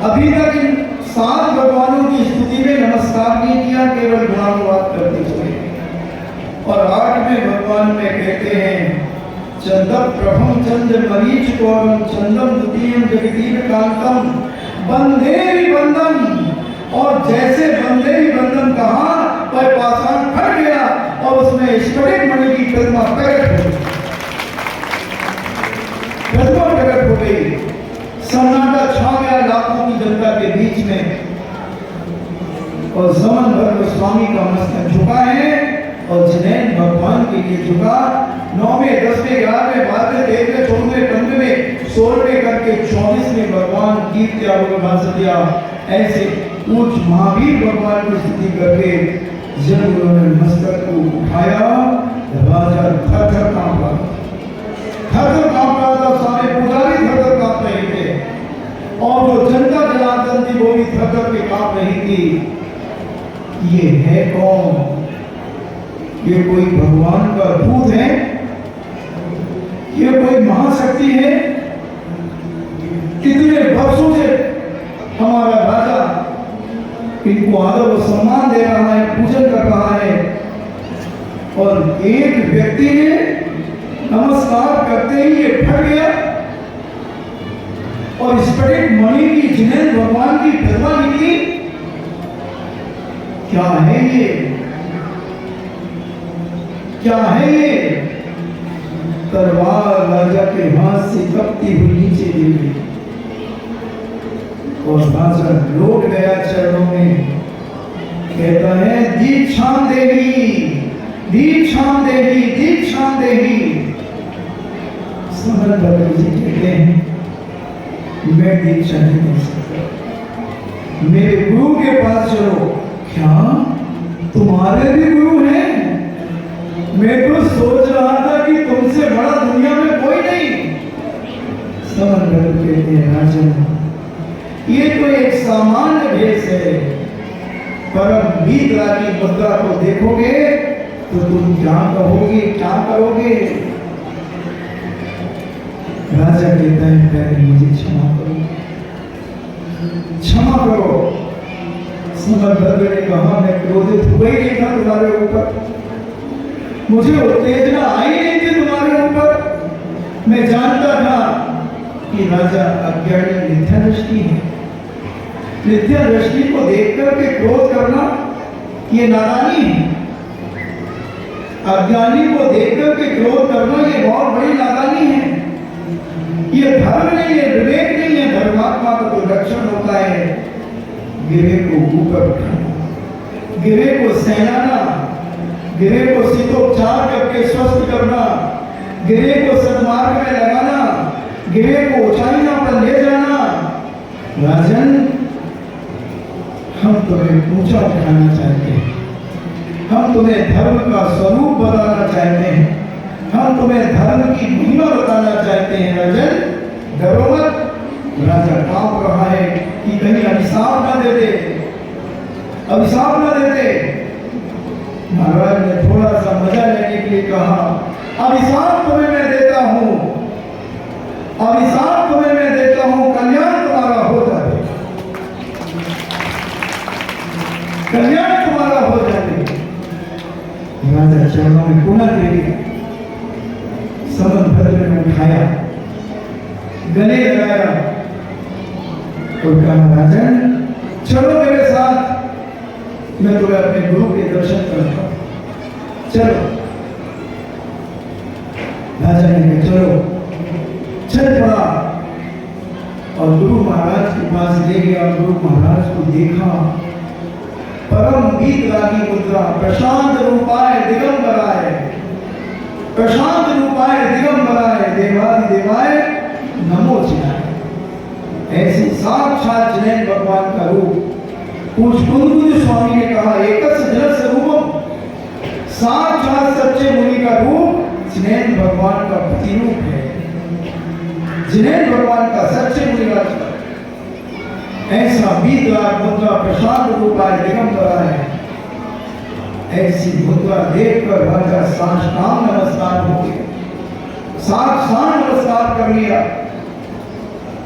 अभी तक इन 7 भगवानों की स्तुति में नमस्कार नहीं किया, केवल गुणानुवाद करते हुए। और 8वें भगवान में कहते हैं चंदम प्रभम चंद्र मरीच कौरम चंदम द्वितीयम जगदीव कांतम बंधे ही बंधन। और जैसे बंधे ही बंधन कहा पर पाषाण फट गया और उसमें स्फटिक मणि की प्रतिमा प्रकट हो गई। सन्नाटा छा गया लाखों की जनता के बीच में, और समन भद्र स्वामी का मस्तक झुका है और जिनेंद्र भगवान के लिए झुका। 9वें 10वें 11वें 12वें 13वें 14वें 15वें 16वें करके 24वें भगवान कीर्त्या भाषिया, ऐसे ऊंच महावीर भगवान की स्तुति करके जब उन्होंने मस्तक को उठाया, राजा थर थर कांप रहा था, सारे पुजारी थर थर कांप रहे थे, और जो जनता जनार्दन थी वो भी थर थर के कांप रही थी। ये है कौन? ये कोई भगवान का दूत है नमस्कार करते ही ये फट गया और स्फटिक मणि की जिनेंद्र भगवान की प्रतिमा निकली। क्या है ये, क्या है ये? तलवार राजा के हाथ से कपती हुई नीचे गिर गई और राजा लौट गया चरणों में। कहता है दीक्षां देही, दीक्षां देही, दीक्षां देही। समर भद्र जी कहते हैं मैं दीक्षा नहीं दे सकता, मेरे गुरु के पास चलो। क्या तुम्हारे भी गुरु हैं? मैं तो सोच रहा था कि तुमसे बड़ा दुनिया में कोई नहीं। समर भद्र कहते हैं राजन ये तो एक सामान्य भेष है, परम वीतरा की मुद्रा को देखोगे तो तुम क्या कहोगे, क्या करोगे? राजा कहता है पहले मुझे क्षमा करो, क्षमा करो। समरभद्र ने कहा मैं क्रोधित हुआ ही नहीं था तुम्हारे ऊपर, मुझे उत्तेजना आई नहीं थी तुम्हारे ऊपर। मैं जानता था कि राजा अज्ञानी मिथ्या दृष्टि है, मिथ्या दृष्टि को देख करके क्रोध करना ये नादानी है। अज्ञानी को देख करके क्रोध करना ये बहुत बड़ी नादानी है। ये धर्म नहीं है, विवेक नहीं है। धर्मात्मा का तो लक्षण होता है गिरे को ऊपर उठाना, गिरे को सहलाना, गिरे को सितोपचार करके स्वस्थ करना, गिरे को सन्मार्ग में लगाना, गिरे को ऊंचाइयों पर ले जाना। राजन हम तुम्हें ऊंचा उठाना चाहते हैं, हम तुम्हें धर्म का स्वरूप बताना चाहते हैं, हम तुम्हें धर्म की महिमा बताना चाहते हैं। राजन डरो मत। राजा कांप रहा है कि कहीं अभिशाप ना दे दे, अभिशाप ना दे दे। महाराज ने थोड़ा सा मजा लेने के लिए कहा अभिशाप तुम्हें मैं देता हूं, अभिशाप तुम्हें मैं देता हूं, कल्याण तुम्हारा हो जाए, कल्याण तुम्हारा हो जाए। राजा चरणों में पुनः गिर गया। समरभद्र ने उठाया, गले लगाया और कहा राजन चलो मेरे साथ, मैं तुम्हें अपने गुरु के दर्शन करता हूं, चलो। राजा ने कहा चलो, चल पड़ा और गुरु महाराज के पास ले गया। गुरु महाराज को देखा, परम वीतरागी मुद्रा, प्रशांत रूपाय दिगंबराय, प्रशांत रूपाय दिगंबराय, देवादि देवाय नमो जिनाय। ऐसे साक्षात जिनेंद्र भगवान का रूप। पूज्य कुंदकुंज स्वामी ने कहा एकस्य जलस्य रूपम, साक्षात सच्चे मुनि का रूप जिनेंद्र भगवान का प्रतिरूप है। जिनेंद्र भगवान का सच्चे मुनि का ऐसा वीतराग मुद्रा, प्रशांत रूपाय दिगंबराय, ऐसी मुद्रा देखकर राजा साष्टांग नमस्कार हो गया, साक्षात नमस्कार कर लिया।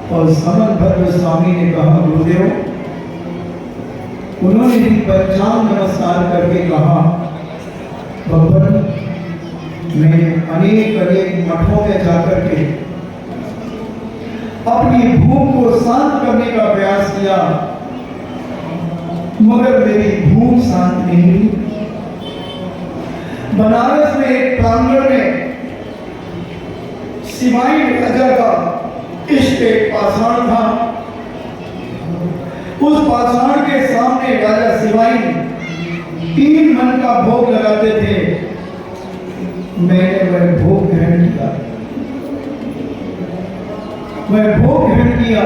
और समरभद्र स्वामी ने कहा गुरुदेव, उन्होंने भी पंचांग नमस्कार करके कहा भगवान मैं अनेक अनेक मठों में जाकर के अपनी भूख को शांत करने का प्रयास किया, मगर मेरी भूख शांत नहीं हुई। बनारस में एक प्रांगण में सिवाई राजा का इष्ट एक पाषाण था। उस पाषाण के सामने राजा सिवाई 3 मन का भोग लगाते थे। मैंने वह भोग ग्रहण किया, वह भोग ग्रहण किया।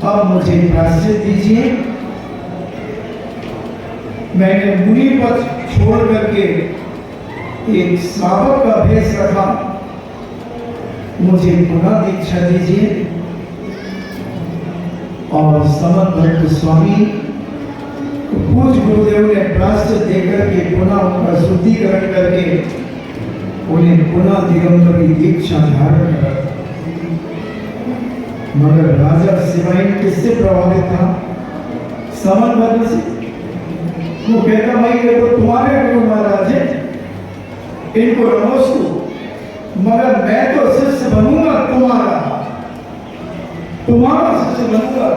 अब मुझे प्रायश्चित दीजिए। मैंने मुनि पद छोड़ करके एक श्रावक का भेष रखा, मुझे पुनः दीक्षा दीजिए। और समरभद्र स्वामी पूज्य गुरुदेव ने प्रायश्चित देकर के पुनः उनका शुद्धिकरण करके उन्हें पुनः दिगंबर की दीक्षा धारण करा। मगर राजा सिवाई किससे प्रभावित था? समरभद्र से। वो कहता भाई ये तो तुम्हारे गुरु महाराज है, इनको नमस्ते। मगर मैं तो शिष्य बनूंगा तुम्हारा, तुम्हारा शिष्य बनूंगा।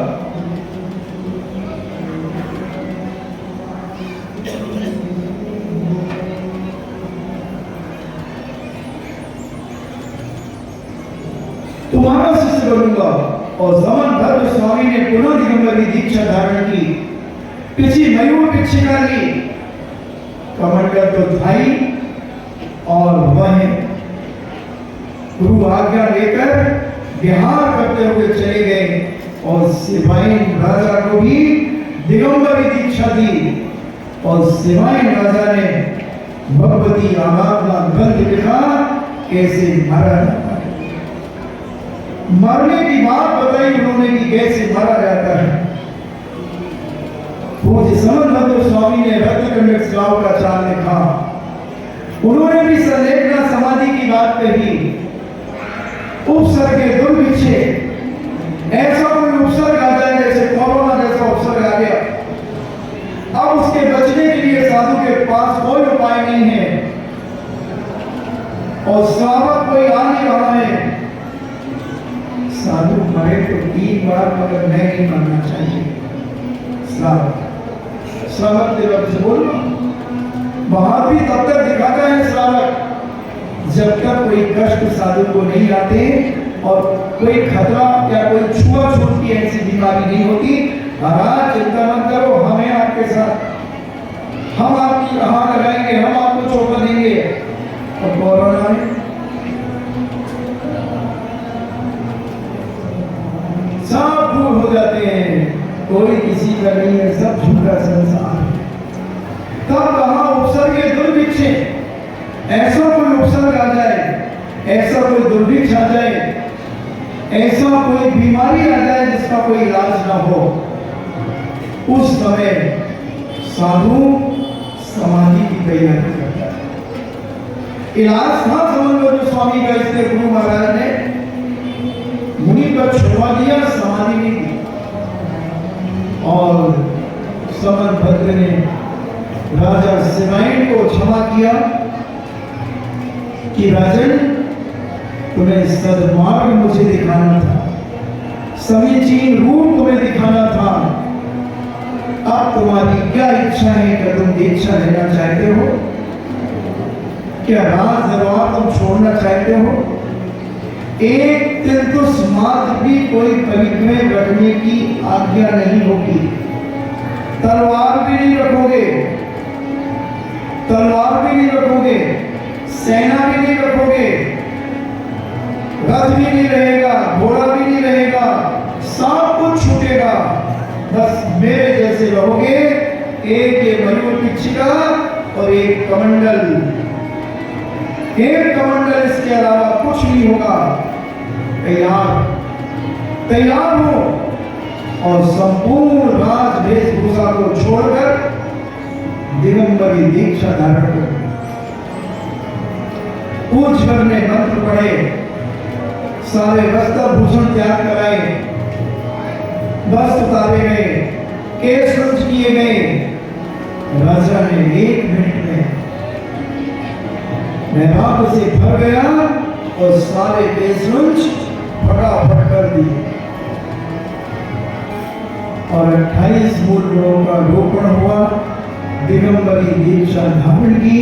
तुम्हारा शिष्य बनूंगा। और समन भद्र स्वामी ने पुनः दिगंबरी दीक्षा धारण की, पिछी मयूर पिछिका ली, कमंडल तो धाई और वह गुरु आज्ञा लेकर विहार करते हुए चले गए और सिवाइन राजा को भी दिगंबरी दीक्षा दी। और सिवाइन राजा ने भगवती आराधना ग्रंथ लिखा कैसे मारा जाता है। मरने की बात बताई उन्होंने कि कैसे मारा जाता है। पूज्य समन भद्र स्वामी ने रत्नकंडक श्राव का चाल लिखा। उन्होंने भी संलेखना समाधि की बात कही। उपसर्ग के दुर्भिक्षे, ऐसा कोई उपसर्ग आ जाए जैसे कोरोना जैसा उपसर्ग आ गया, अब उसके बचने के लिए साधु के पास कोई उपाय नहीं है और श्रावक कोई आ नहीं रहा है। साधु मरे तो 3 बार, मगर मैं नहीं मरना चाहिए। श्रावक देवक से बोलो, वहां भी तब तक दिखाता है श्रावक जब तक कोई कष्ट साधु को नहीं आते और कोई खतरा या कोई छुआछूत की ऐसी बीमारी नहीं होती। महाराज चिंता मत करो, हमें आपके साथ, हम आपकी हाथ लगाएंगे, हम आपको चोट देंगे। और कोरोना में सब दूर हो जाते हैं, कोई किसी का नहीं है, सब झूठा संसार। तब कहा उपसर्ग के दुर्भिक्षे, ऐसा कोई उपसर्ग आ जाए, ऐसा कोई दुर्भिक्ष आ जाए, ऐसा कोई बीमारी आ जाए जिसका कोई इलाज ना हो, उस समय साधु समाधि की तैयारी करता है। इलाज था समन्वय स्वामी का, इसलिए गुरु महाराज ने मुनि पर छुड़वा दिया, समाधि नहीं दी। और समन भद्र ने राजा सिवाइन को क्षमा किया कि राजन, तुम्हें सद्मार्ग मुझे दिखाना था, समीचीन रूप तुम्हें दिखाना था। अब तुम्हारी क्या इच्छा है? कि तुम दीक्षा लेना चाहते हो? क्या राज दरबार तुम छोड़ना चाहते हो? एक तिलकुश मात्र भी कोई परिग्रह रखने की आज्ञा नहीं होगी। तलवार भी नहीं रखोगे, तलवार भी नहीं रखोगे, सेना भी नहीं रखोगे, रथ भी नहीं रहेगा, घोड़ा भी नहीं रहेगा, सब कुछ छूटेगा। बस मेरे जैसे रहोगे, एक ये मयूर पिछिका और एक कमंडल, एक कमंडल, इसके अलावा कुछ नहीं होगा। तैयार तैयार हो और संपूर्ण राज वेशभूषा को छोड़कर दिगंबरी दीक्षा धारण करो। पूछकर ने मंत्र पढ़े, सारे वस्त्र भूषण त्याग कराए, वस्त्र उतारे गए, केश रुंच किए गए। राजा ने 1 मिनट में महराब से भर गया और सारे केश रुंच फटाफट कर दिए और 28 मूल गुणों का रोपण हुआ। दिगंबरी दीक्षा धारण की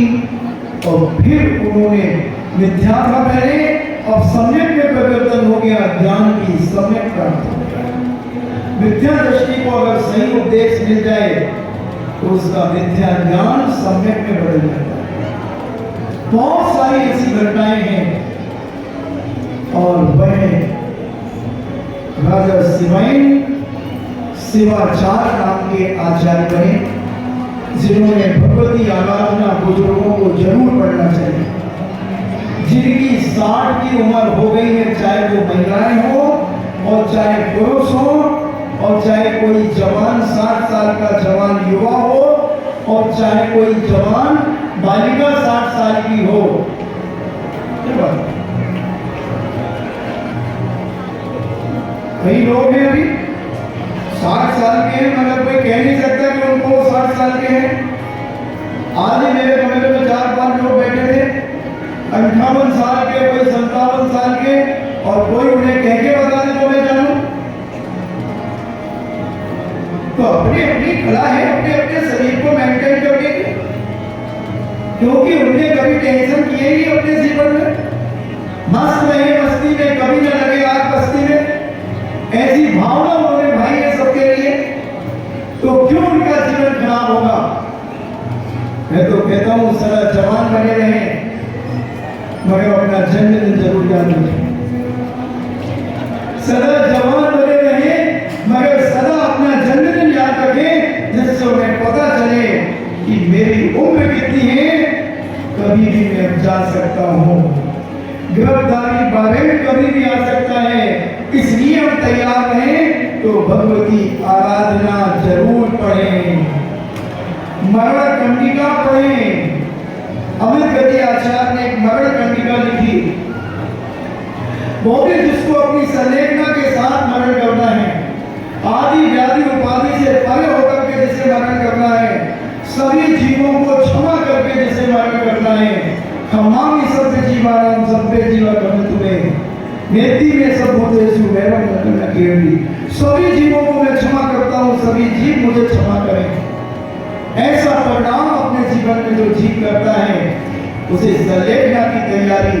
और फिर उन्होंने मिथ्या था पहले, अब सम्यक में परिवर्तन हो गया, ज्ञान की सम्यक प्राप्त हो गया। मिथ्या दृष्टि को अगर सही उपदेश मिल जाए तो उसका मिथ्या ज्ञान सम्यक में बदल जाता है। बहुत सारी ऐसी घटनाएं हैं। और वह राजा सिवाइन शिवाचार्य नाम के आचार्य बने, जिन्होंने भगवती आराधना बुजुर्गों को जरूर पढ़ना चाहिए। जिनकी 60 की उम्र हो गई है, चाहे वो महिलाएं हो और चाहे पुरुष हो और चाहे कोई जवान 60 साल का जवान युवा हो और चाहे कोई जवान बालिका 60 साल की हो। कई लोग हैं अभी 60 साल के हैं, मगर कोई कह नहीं सकता कि उनको 60 साल के हैं। आज ही मेरे कमरे में 4-5 लोग बैठे थे, 58 साल के, कोई 57 साल के, और कोई उन्हें कह के बता दे तो मैं जानूं। तो अपनी अपनी कला है अपने अपने शरीर को मेंटेन करने की, क्योंकि उन्हें कभी टेंशन किए ही अपने जीवन में, मस्त रहे मस्ती में, कभी न लगे आग बस्ती में, ऐसी भावना उन्होंने भाई है सबके लिए, तो क्यों उनका जीवन खराब होगा। मैं तो कहता हूं सदा जवान बने रहे, मगर अपना जन्मदिन जरूर याद रखें। सदा जवान बने रहे, मगर सदा अपना जन्मदिन याद रखें, जिससे उन्हें पता चले कि मेरी उम्र कितनी है, कभी भी मैं जा सकता हूं, गिरफ्तारी वारंट कभी भी आ सकता है, इसलिए हम तैयार रहें। तो भगवती आराधना जरूर पढ़ें, मरण कंडिका पढ़ें। अमित गति आचार्य ने एक मरण कंडिका लिखी, वो भी जिसको अपनी संलेखना के साथ मरण करना है, आदि व्याधि उपाधि से परे होकर के जिसे मरण करना है, सभी जीवों को क्षमा करके जिसे मरण करना है, क्षमामि सभ्य जीवानां सभ्य जीवा कम तुम्हें नेति में सब भूतेषु वैरम न कीर्ति। सभी जीवों को मैं क्षमा करता हूँ, सभी जीव मुझे क्षमा करें। ऐसा परिणाम अपने जीवन में जो जीव करता है, उसे संलेखना की तैयारी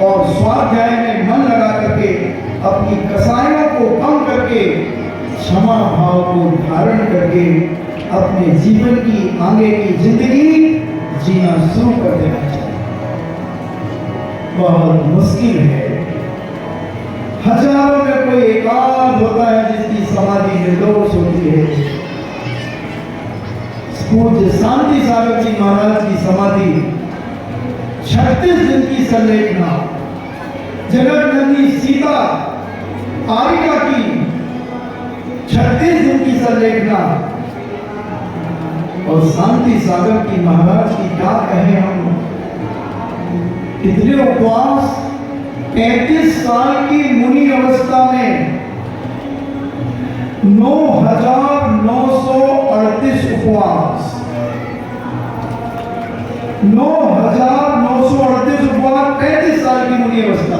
और स्वाध्याय में मन लगा करके अपनी कसायों को कम करके क्षमा भाव को धारण करके अपने जीवन की आगे की जिंदगी जीना शुरू कर देना चाहिए। बहुत मुश्किल है, हजारों में कोई एकाध होता है जिसकी समाधि निर्दोष होती है। पूज्य शांति सागर जी महाराज की समाधि 36 दिन की संलेखना, जगतनंदी सीता आरिका की 36 दिन की संलेखना, और शांति सागर की महाराज की क्या कहें हम, कितने उपवास, 35 साल की मुनि अवस्था में 9,938 उपवास, 9,938 उपवास 35 साल की मुनि अवस्था,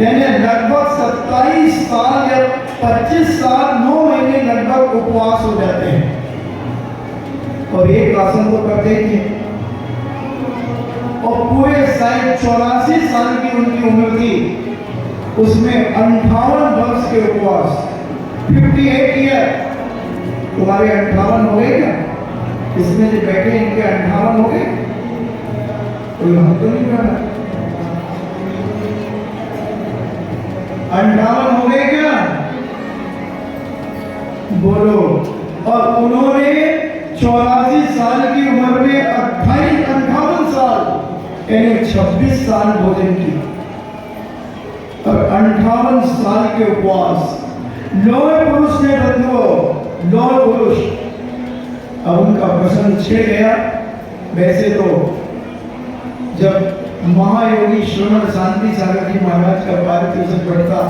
यानी लगभग 27 साल या 25 साल 9 महीने लगभग उपवास हो जाते हैं। और एक आसन तो करते ही, और पूरे 84 साल की उनकी उम्र थी, उसमें 58 वर्ष के उपवास, 58 ईयर। तुम्हारे 58 हो गए क्या? इसमें जो बैठे इनके 58 हो गए? कोई हम तो नहीं कर रहा। 58 हो गए क्या? बोलो। और उन्होंने 84 साल की उम्र में 58 साल यानी 26 साल भोजन की, और 58 साल के उपवास। लौह पुरुष ने बंधुओं, लौह पुरुष। अब उनका प्रसंग छिड़ गया। वैसे तो जब महायोगी श्रवण शांति सागर जी महाराज का पारितोषिक बढ़ता,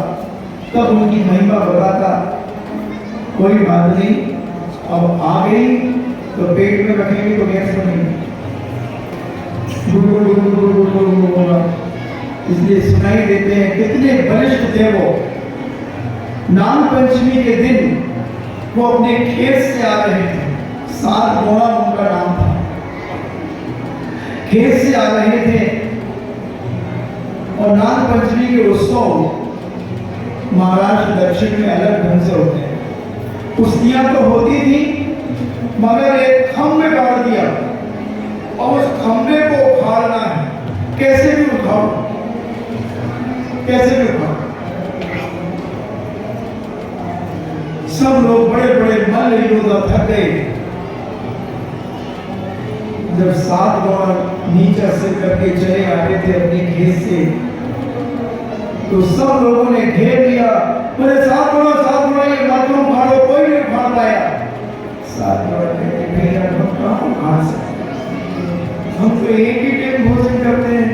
तब उनकी महिमा बताता। कोई बात नहीं, अब आ गई तो पेट में रखेंगे तो गैस बनेगी, होगा, इसलिए सुनाई देते हैं। कितने बलिष्ठ थे वो। नाग पंचमी के दिन वो अपने खेत से आ रहे थे, 7 गोड़ा उनका नाम था। खेत से आ रहे थे, और नाग पंचमी के उत्सव महाराष्ट्र दक्षिण में अलग ढंग से होते हैं। कुश्तियां तो होती थी, मगर एक खंभे गाड़ दिया, और उस खंभे को उखाड़ना है। कैसे भी उठाओ, कैसे भी उठाओ। सब लोग बड़े बड़े मल्ल योद्धा थक गए। जब 7 गौर नीचा से करके चले आते थे अपने खेत से, तो सब लोगों ने घेर लिया। बोले 7 गौर ये मत उखाड़ो, कोई नहीं उखाड़ पाया। 7 गौर हम उखाड़ सकते, हम तो एक ही टाइम भोजन करते हैं,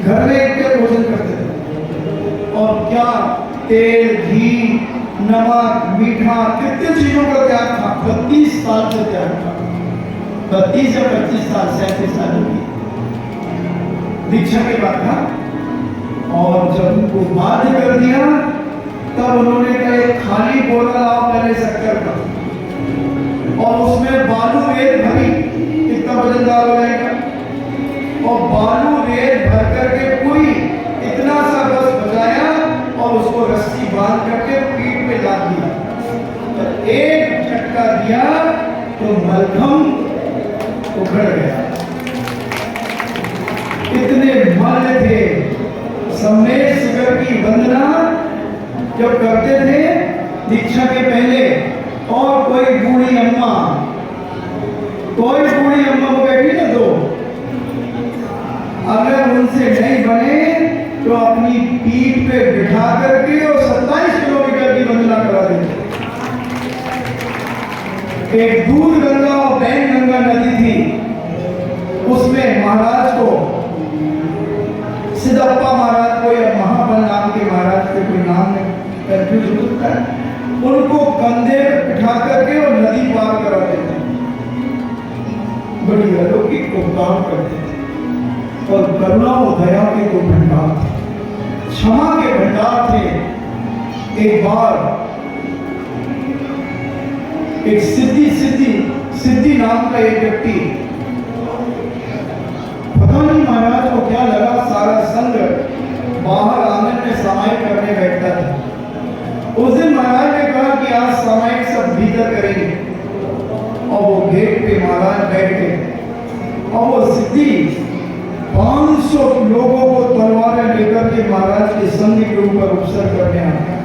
घर में एक टाइम भोजन करते हैं। और क्या तेल, घी, नमक, मीठा, कितने चीजों का त्याग था। 32 साल से त्याग था, 32 या 25 साल, 37 साल होगी। दीक्षा के बाद था, और जब उनको बाध्य कर दिया तब उन्होंने कहा एक खाली बोतल आओ पहले शक्कर का, और उसमें बालू रेत भरी, कितना वजनदार हो जाएगा, और बालू रेत भर करके पूरी इतना सा बस बजाया और उसको रस्सी बांध करके पीठ पे लाद दिया, तो एक झटका दिया तो मलखम उखड़ गया। इतने मल्ल थे। सम्मेद शिखर की वंदना जब करते थे दीक्षा के पहले, और कोई बूढ़ी अम्मा को बैठी ना, तो अगर उनसे नहीं बने तो अपनी पीठ पे बिठा करके और 27 किलोमीटर की वंदना करा देते। एक दूध गंगा और बैन गंगा नदी थी, उसमें महाराज को, सिद्धप्पा महाराज को या महाबल नाम के महाराज के कोई नाम में कंफ्यूज होता है, उनको कंधे बिठा करके और नदी पार करा देते, बड़ी अलौकिक उपकार करते थे। और करुणा और दया के तो भंडार थे, क्षमा के भंडार थे। एक बार एक सिद्धि नाम का एक व्यक्ति, पता नहीं महाराज को क्या लगा, सारा संघ बाहर आंगन में सामायिक करने बैठता था। उस दिन महाराज ने कहा कि आज सामायिक सब भीतर करेंगे, और वो गेट पे महाराज बैठ गए, और वो सिद्धि 500 लोगों को तलवारें लेकर के महाराज के संघ के ऊपर उपसर करने आ गया।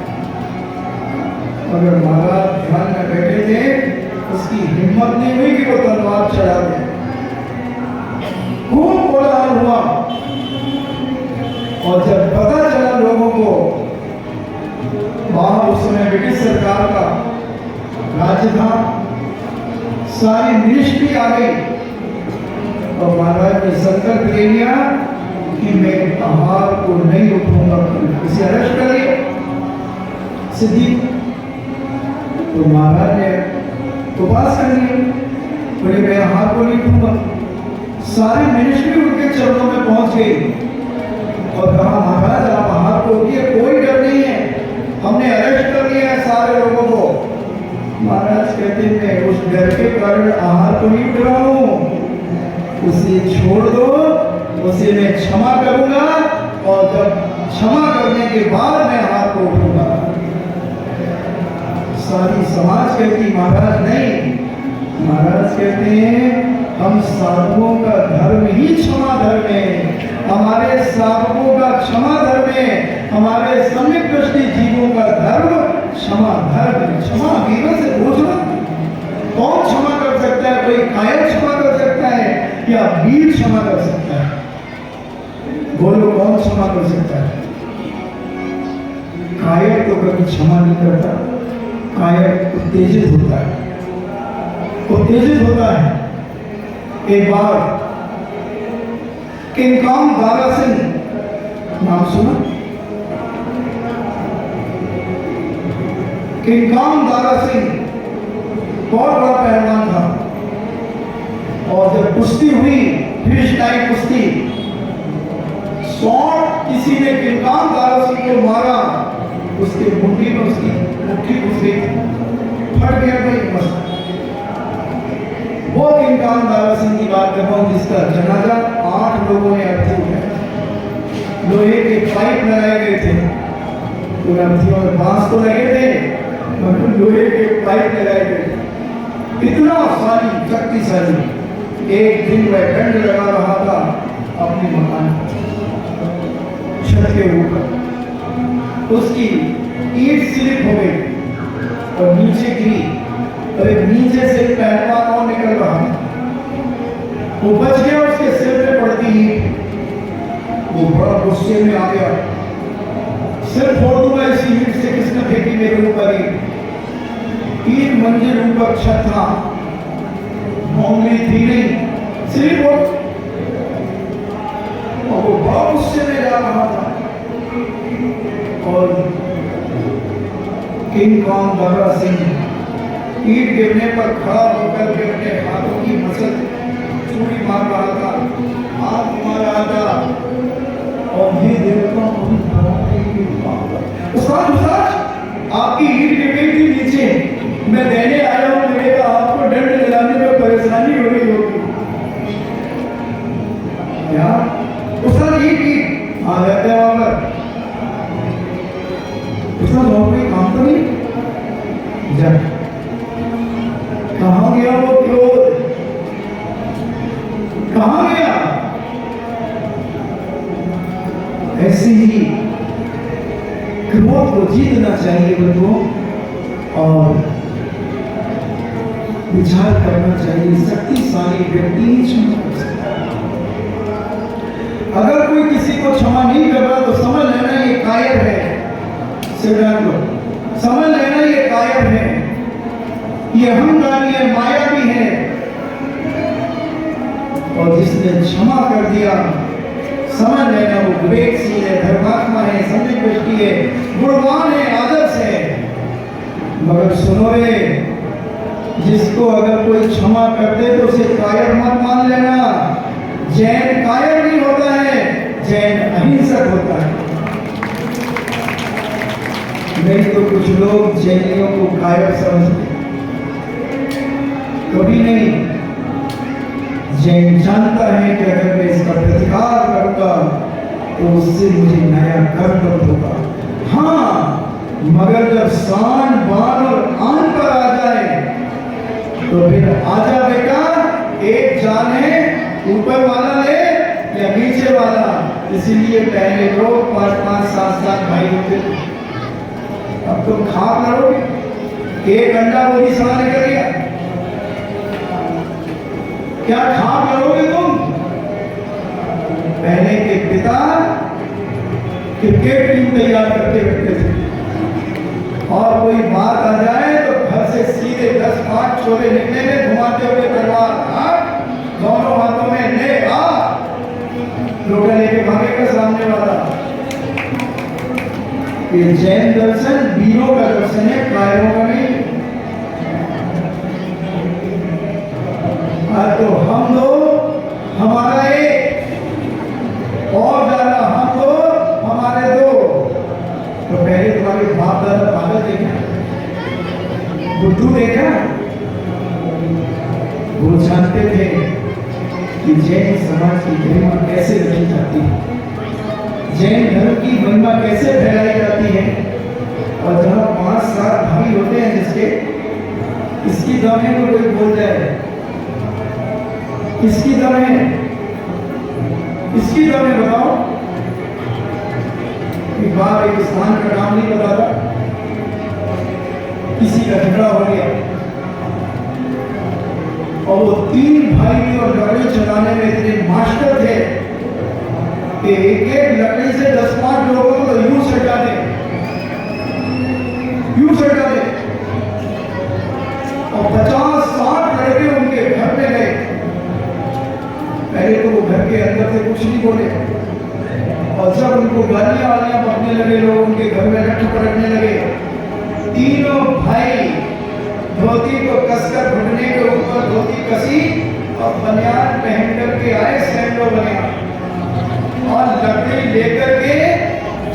अगर महाराज ध्यान में बैठे थे, उसकी हिम्मत नहीं हुई कि वो तलवार चढ़ा दे। खूब कोलाहल हुआ, और जब पता चला लोगों को, वहां उस समय ब्रिटिश सरकार का राज्य था, सारी मिनिस्ट्री आ गई, और महाराज ने संकल्प ले लिया कि मैं पहाड़ को नहीं उठूंगा, इसे अरेस्ट कर लिया सिद्धि। तो महाराज ने उपवास कर लिया, बोले मैं हाथ को नहीं उठूंगा। सारी मिनिस्ट्री उनके चरणों में पहुंच गई और कहा महाराज आप हाथ को उठिए, कोई डर नहीं है, हमने अरेस्ट कर लिया है सारे लोगों को। महाराज कहते मैं उस डर के कारण आहार को नहीं उठ रहा हूं, उसे छोड़ दो, उसे मैं क्षमा करूंगा, और जब क्षमा करने के बाद मैं हाथ को उठूंगा। सारी समाज कहती महाराज नहीं, महाराज कहते हैं हम साधुओं का धर्म ही क्षमा धर्म है, हमारे साधुओं का क्षमा धर्म है, हमारे सम्यक दृष्टि जीवों का धर्म क्षमा धर्म। क्षमा वीरों से पूछना, कौन क्षमा कर सकता है? कोई कायर क्षमा कर सकता है या वीर क्षमा कर सकता है? बोलो कौन क्षमा कर सकता है? कायर तो कभी क्षमा नहीं करता, कायर उत्तेजित होता है, उत्तेजित होता है। एक बार किंगकाम दारा सिंह नाम सुना? किंगकाम दारा सिंह बहुत बड़ा पहलवान था, और जब कुश्ती हुई, फिश टाइप कुश्ती, शॉट किसी ने किंगकाम दारा सिंह को मारा, उसके मुट्ठी में उसकी मुट्ठी घुस गई, फट गया भाई मस्त। वो किंगकाम दारा सिंह की बात कर रहा हूं, जिसका जनाजा 8 लोगों ने अर्थी उठाया, लोहे के पाइप लगाए गए थे, तो अर्थियों में बांस तो लगे थे, मगर लोहे के पाइप लगाए गए, इतना सारी शक्तिशाली। एक दिन वह दंड लगा रहा था अपने मकान छत के ऊपर, उसकी ईंट स्लिप हो गई और नीचे गिरी, और एक नीचे से पहलवान और निकल रहा था, वो बच गया, उसके सिर पे पड़ती ईंट, वो बड़ा गुस्से में आ गया, सिर फोड़ दूंगा इसी ईंट से, किसने फेंकी मेरे ऊपर ईंट। 3 मंजिल ऊपर छत था, मोंगली थी नहीं, सिर्फ और वो बड़ा गुस्से में जा रहा था, और किंगकाम दारा सिंह ईंट गिरने पर खड़ा होकर के अपने हाथों की मसल चूड़ी मार रहा था, हाथ मार रहा था, ऐसे ही क्रोध को जीतना चाहिए बंधुओं, और विचार करना चाहिए शक्तिशाली व्यक्ति ही क्षमा कर सकता है। अगर कोई किसी को क्षमा नहीं कर रहा तो समझ लेना ये कायर है। समझ लेना ये कायर है, ये अहंकारी है, माया भी है। और जिसने क्षमा कर दिया समझ लेना वो विवेकशील है, धर्मात्मा है, संयम दृष्टि है, गुणवान है, आदर्श है। मगर सुनो रे, जिसको अगर कोई क्षमा कर दे तो उसे कायर मत मान लेना। जैन कायर नहीं होता है, जैन अहिंसक होता है। नहीं तो कुछ लोग जैनियों को कायर समझते, कभी नहीं। जैन जानता है कि अगर मैं इसका प्रतिकार करूंगा तो उससे मुझे नया कर्म होगा। हाँ, मगर जब शान बाण और आन पर आ जाए तो फिर आजा बेटा, एक जान है, ऊपर वाला ले या नीचे वाला। इसीलिए पहले लोग 5-5, 7-7 भाई होते थे। अब तुम खाप लड़ोगे, एक अंडा वो भी सवाल कर गया, क्या खाप लड़ोगे तुम? पहले के पिता क्रिकेट टीम तैयार करके रखते थे, और कोई बात आ जाए तो घर से सीधे 10-5 छोरे निकलेंगे घुमाते हुए तलवार, दोनों हाथों में ले आ, लोटा लेके भागेगा सामने वाला। ये जैन दर्शन वीरों का दर्शन है, कायरों का नहीं। तो हम दो हमारा एक, और ज्यादा हम दो हमारे दो। तो पहले तुम्हारे बाप दादा पागल देखा, बुद्धू देखा, वो जानते थे कि जैन समाज की गरिमा कैसे रखी जाती है, जैन धर्म की महिमा कैसे फैलाई जाती है। और जहां 5-7 भाई होते हैं जिसके, इसकी दम है तो कोई बोल जाए, इसकी दम है, इसकी दम है। बताओ, एक बार एक स्थान का नाम नहीं पता था, किसी का झगड़ा हो गया और वो 3 भाई और लकड़ी चलाने में इतने मास्टर थे कि एक-एक लकड़ी से 10-5 लोगों को यूं सटा दे, यूं सटा दे। और 50-60 लड़के उनके घर में गए। पहले तो वो घर के अंदर से कुछ नहीं बोले, और जब उनको गालियां बकने लगे, लोग उनके घर में लठ पड़कने लगे। तीनों भाई धोती को कसकर घुटने के ऊपर धोती कसी और बनियान पहन करके आए, सैंडो बनियान, और लकड़ी लेकर के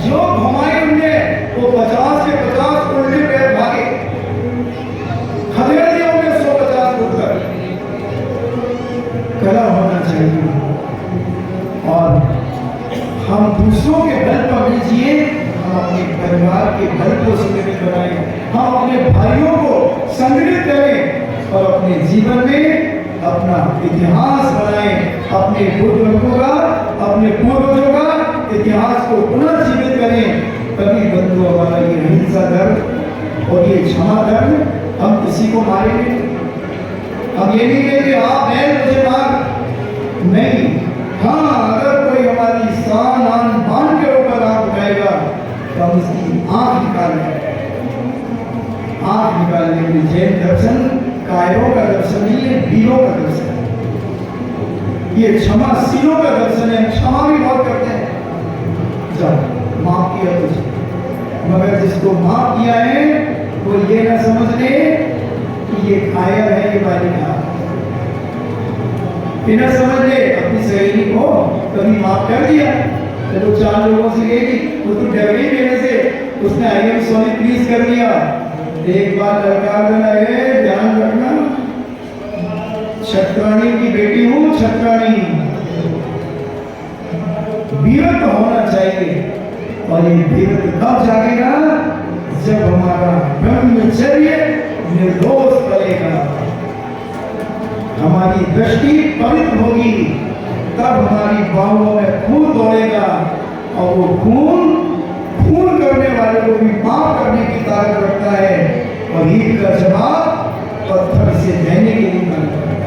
जो घुमाई उनने, वो 50 से 50 उल्टे पैर भागे, खदेड़ दिया उन्हें 150 फुट तक। कला होना चाहिए, और हम दूसरों के बल पर नहीं जिए, हम अपने परिवार के बल को संगठित बनाएं, हम अपने भाइयों को संगठित करें और अपने जीवन में अपना इतिहास बनाएं, अपने बुजुर्गों का, अपने पूर्वजों का इतिहास को पुनर्जीवित करें। तभी बंधु हमारा ये अहिंसा धर्म और ये क्षमा धर्म, हम किसी को मारेंगे, हम ये नहीं कहेंगे आप हैं मुझे मार, नहीं। हाँ, अगर कोई हमारी शान आन बान के ऊपर आंख उठाएगा तो हम उसकी आंख निकालेंगे, आंख निकालने के। जैन दर्शन कायरों का दर्शन नहीं है, वीरों का दर्शन है, ये क्षमाशीलों का दर्शन है। क्षमा भी बहुत करते हैं, जब माफ किया तुझे, मगर जिसको माफ किया है वो ये ना समझ ले कि ये कायर है, ये बालिका, बिना समझ ले अपनी सहेली को कभी माफ कर दिया तो 4 लोगों से गई, उसको डबरी देने से उसने आई एम सॉरी प्लीज कर दिया। एक बार लड़का देना है, ध्यान रखना, छत्राणी की बेटी हूं, छत्राणी, वीरत होना चाहिए। और ये वीरत कब जागेगा? जब हमारा ब्रह्मचर्य निर्दोष बनेगा, हमारी दृष्टि पवित्र होगी, तब हमारी बाहों में खून दौड़ेगा और वो खून करने वाले को भी माफ करने की ताकत रखता है, और ईद का जवाब पत्थर से देने के लिए मन करता है।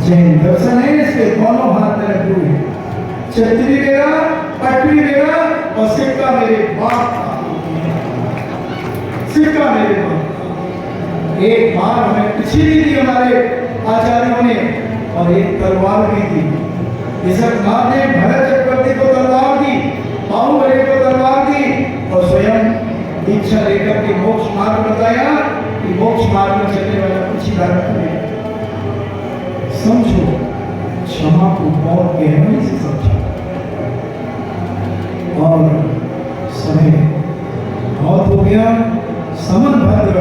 जैन दर्शन है, इसके दोनों हाथ में रखे हुए, छतरी मेरा, पटरी मेरा, और सिक्का मेरे बाप का, सिक्का मेरे बाप का। एक बार हमें पिछली दी हमारे आचार्यों ने, और एक तलवार भी दी। इसक मार ने भरत चक्रवर्ती को तलवार दी, बाहुबली को तलवार दी, और स्वयं दीक्षा लेकर के मोक्ष मार्ग बताया कि मोक्ष मार्ग में चलने वाला कुछ ही धारण करें। समझो, क्षमा को बहुत गहराई से समझो। और समय बहुत हो गया। समनभद्र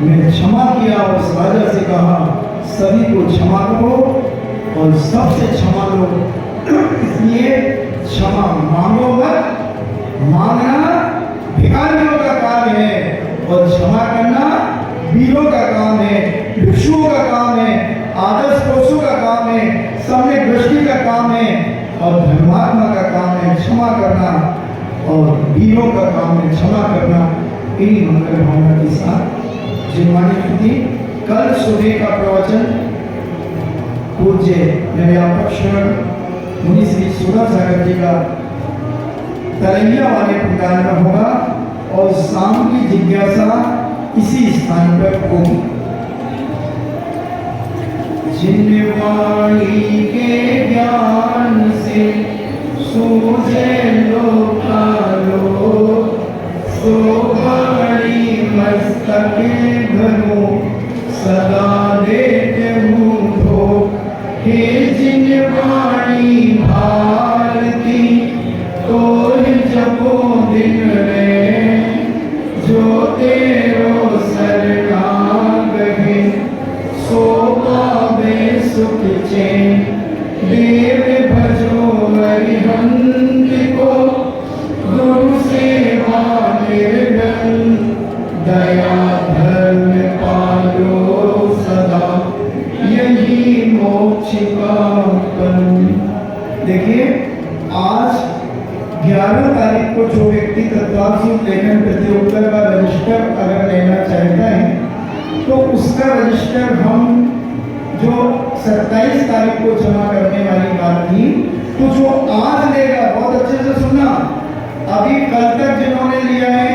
ने क्षमा किया, उस राजा से कहा सभी को क्षमा करो और सबसे क्षमा लो। इसलिए क्षमा मांगो मत, मांगना भिखारियों का काम है, और क्षमा करना वीरों का काम है, भिक्षुओं का काम है, आदर्श पुरुषों का काम है, सम्यक दृष्टि का काम है, और धर्मात्मा का काम है क्षमा करना, और वीरों का काम है क्षमा करना। इन मंगल भावना के साथ जिनवाणी थी। कल सुबह का प्रवचन पूज्य व्यापक मुनि श्री सुधा सागर जी का तलैया वाले प्रकार में होगा, और शाम की जिज्ञासा इसी स्थान पर होगी। जिनवाणी के ज्ञान से सूझे लोकालो, सो बड़ी मस्तक धरो सदा देते मुझो। हे जिनवाणी भारती तो जपो दिन रे, जो तेरो शरणाग है सो पावे सुख चैन। देव भजो अरिहंत को गुरु सेवा निर्गन, दया धर्म पालो सदा यही मोक्ष का पन। देखिए, आज 11 तारीख को जो व्यक्ति तत्वार सूत्र लेखन प्रतियोगिता का रजिस्टर अगर लेना चाहता है तो उसका रजिस्टर हम जो 27 तारीख को जमा करने वाली बात थी, तो जो आज लेगा, बहुत अच्छे से सुनना, अभी कल तक जिन्होंने लिया है,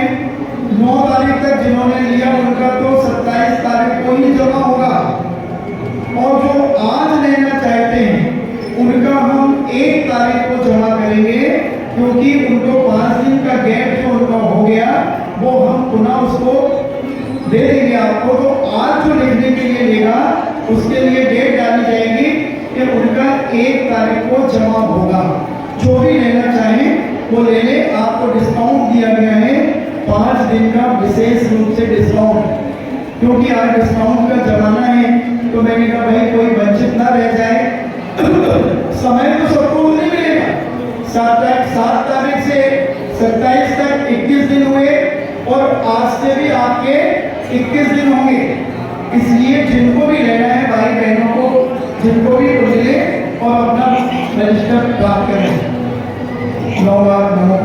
9 तारीख तक जिन्होंने लिया, उनका तो 27 तारीख को ही जमा होगा, और जो आज लेना चाहते हैं उनका हम 1 तारीख को जमा करेंगे, क्योंकि उनको 5 दिन का गैप जो उनका हो गया वो हम पुनः उसको दे देंगे आपको। तो आज जो लिखने के लिए लेगा उसके लिए डेट डाली जाएगी कि उनका 1 तारीख को जमा होगा। जो भी लेना चाहे वो ले ले। आपको डिस्काउंट दिया गया है, 5 दिन का विशेष रूप से डिस्काउंट, क्योंकि आज डिस्काउंट का जमाना है। तो मैंने कहा भाई कोई वंचित ना रह जाए। समय तो सबको नहीं मिलेगा। 7 तारीख से 27 तक 21 दिन हुए, और आज से भी आपके 21 दिन होंगे। इसलिए जिनको भी लेना है भाई बहनों को, जिनको भी ले और अपना रजिस्टर प्राप्त करें। 9 लाख 9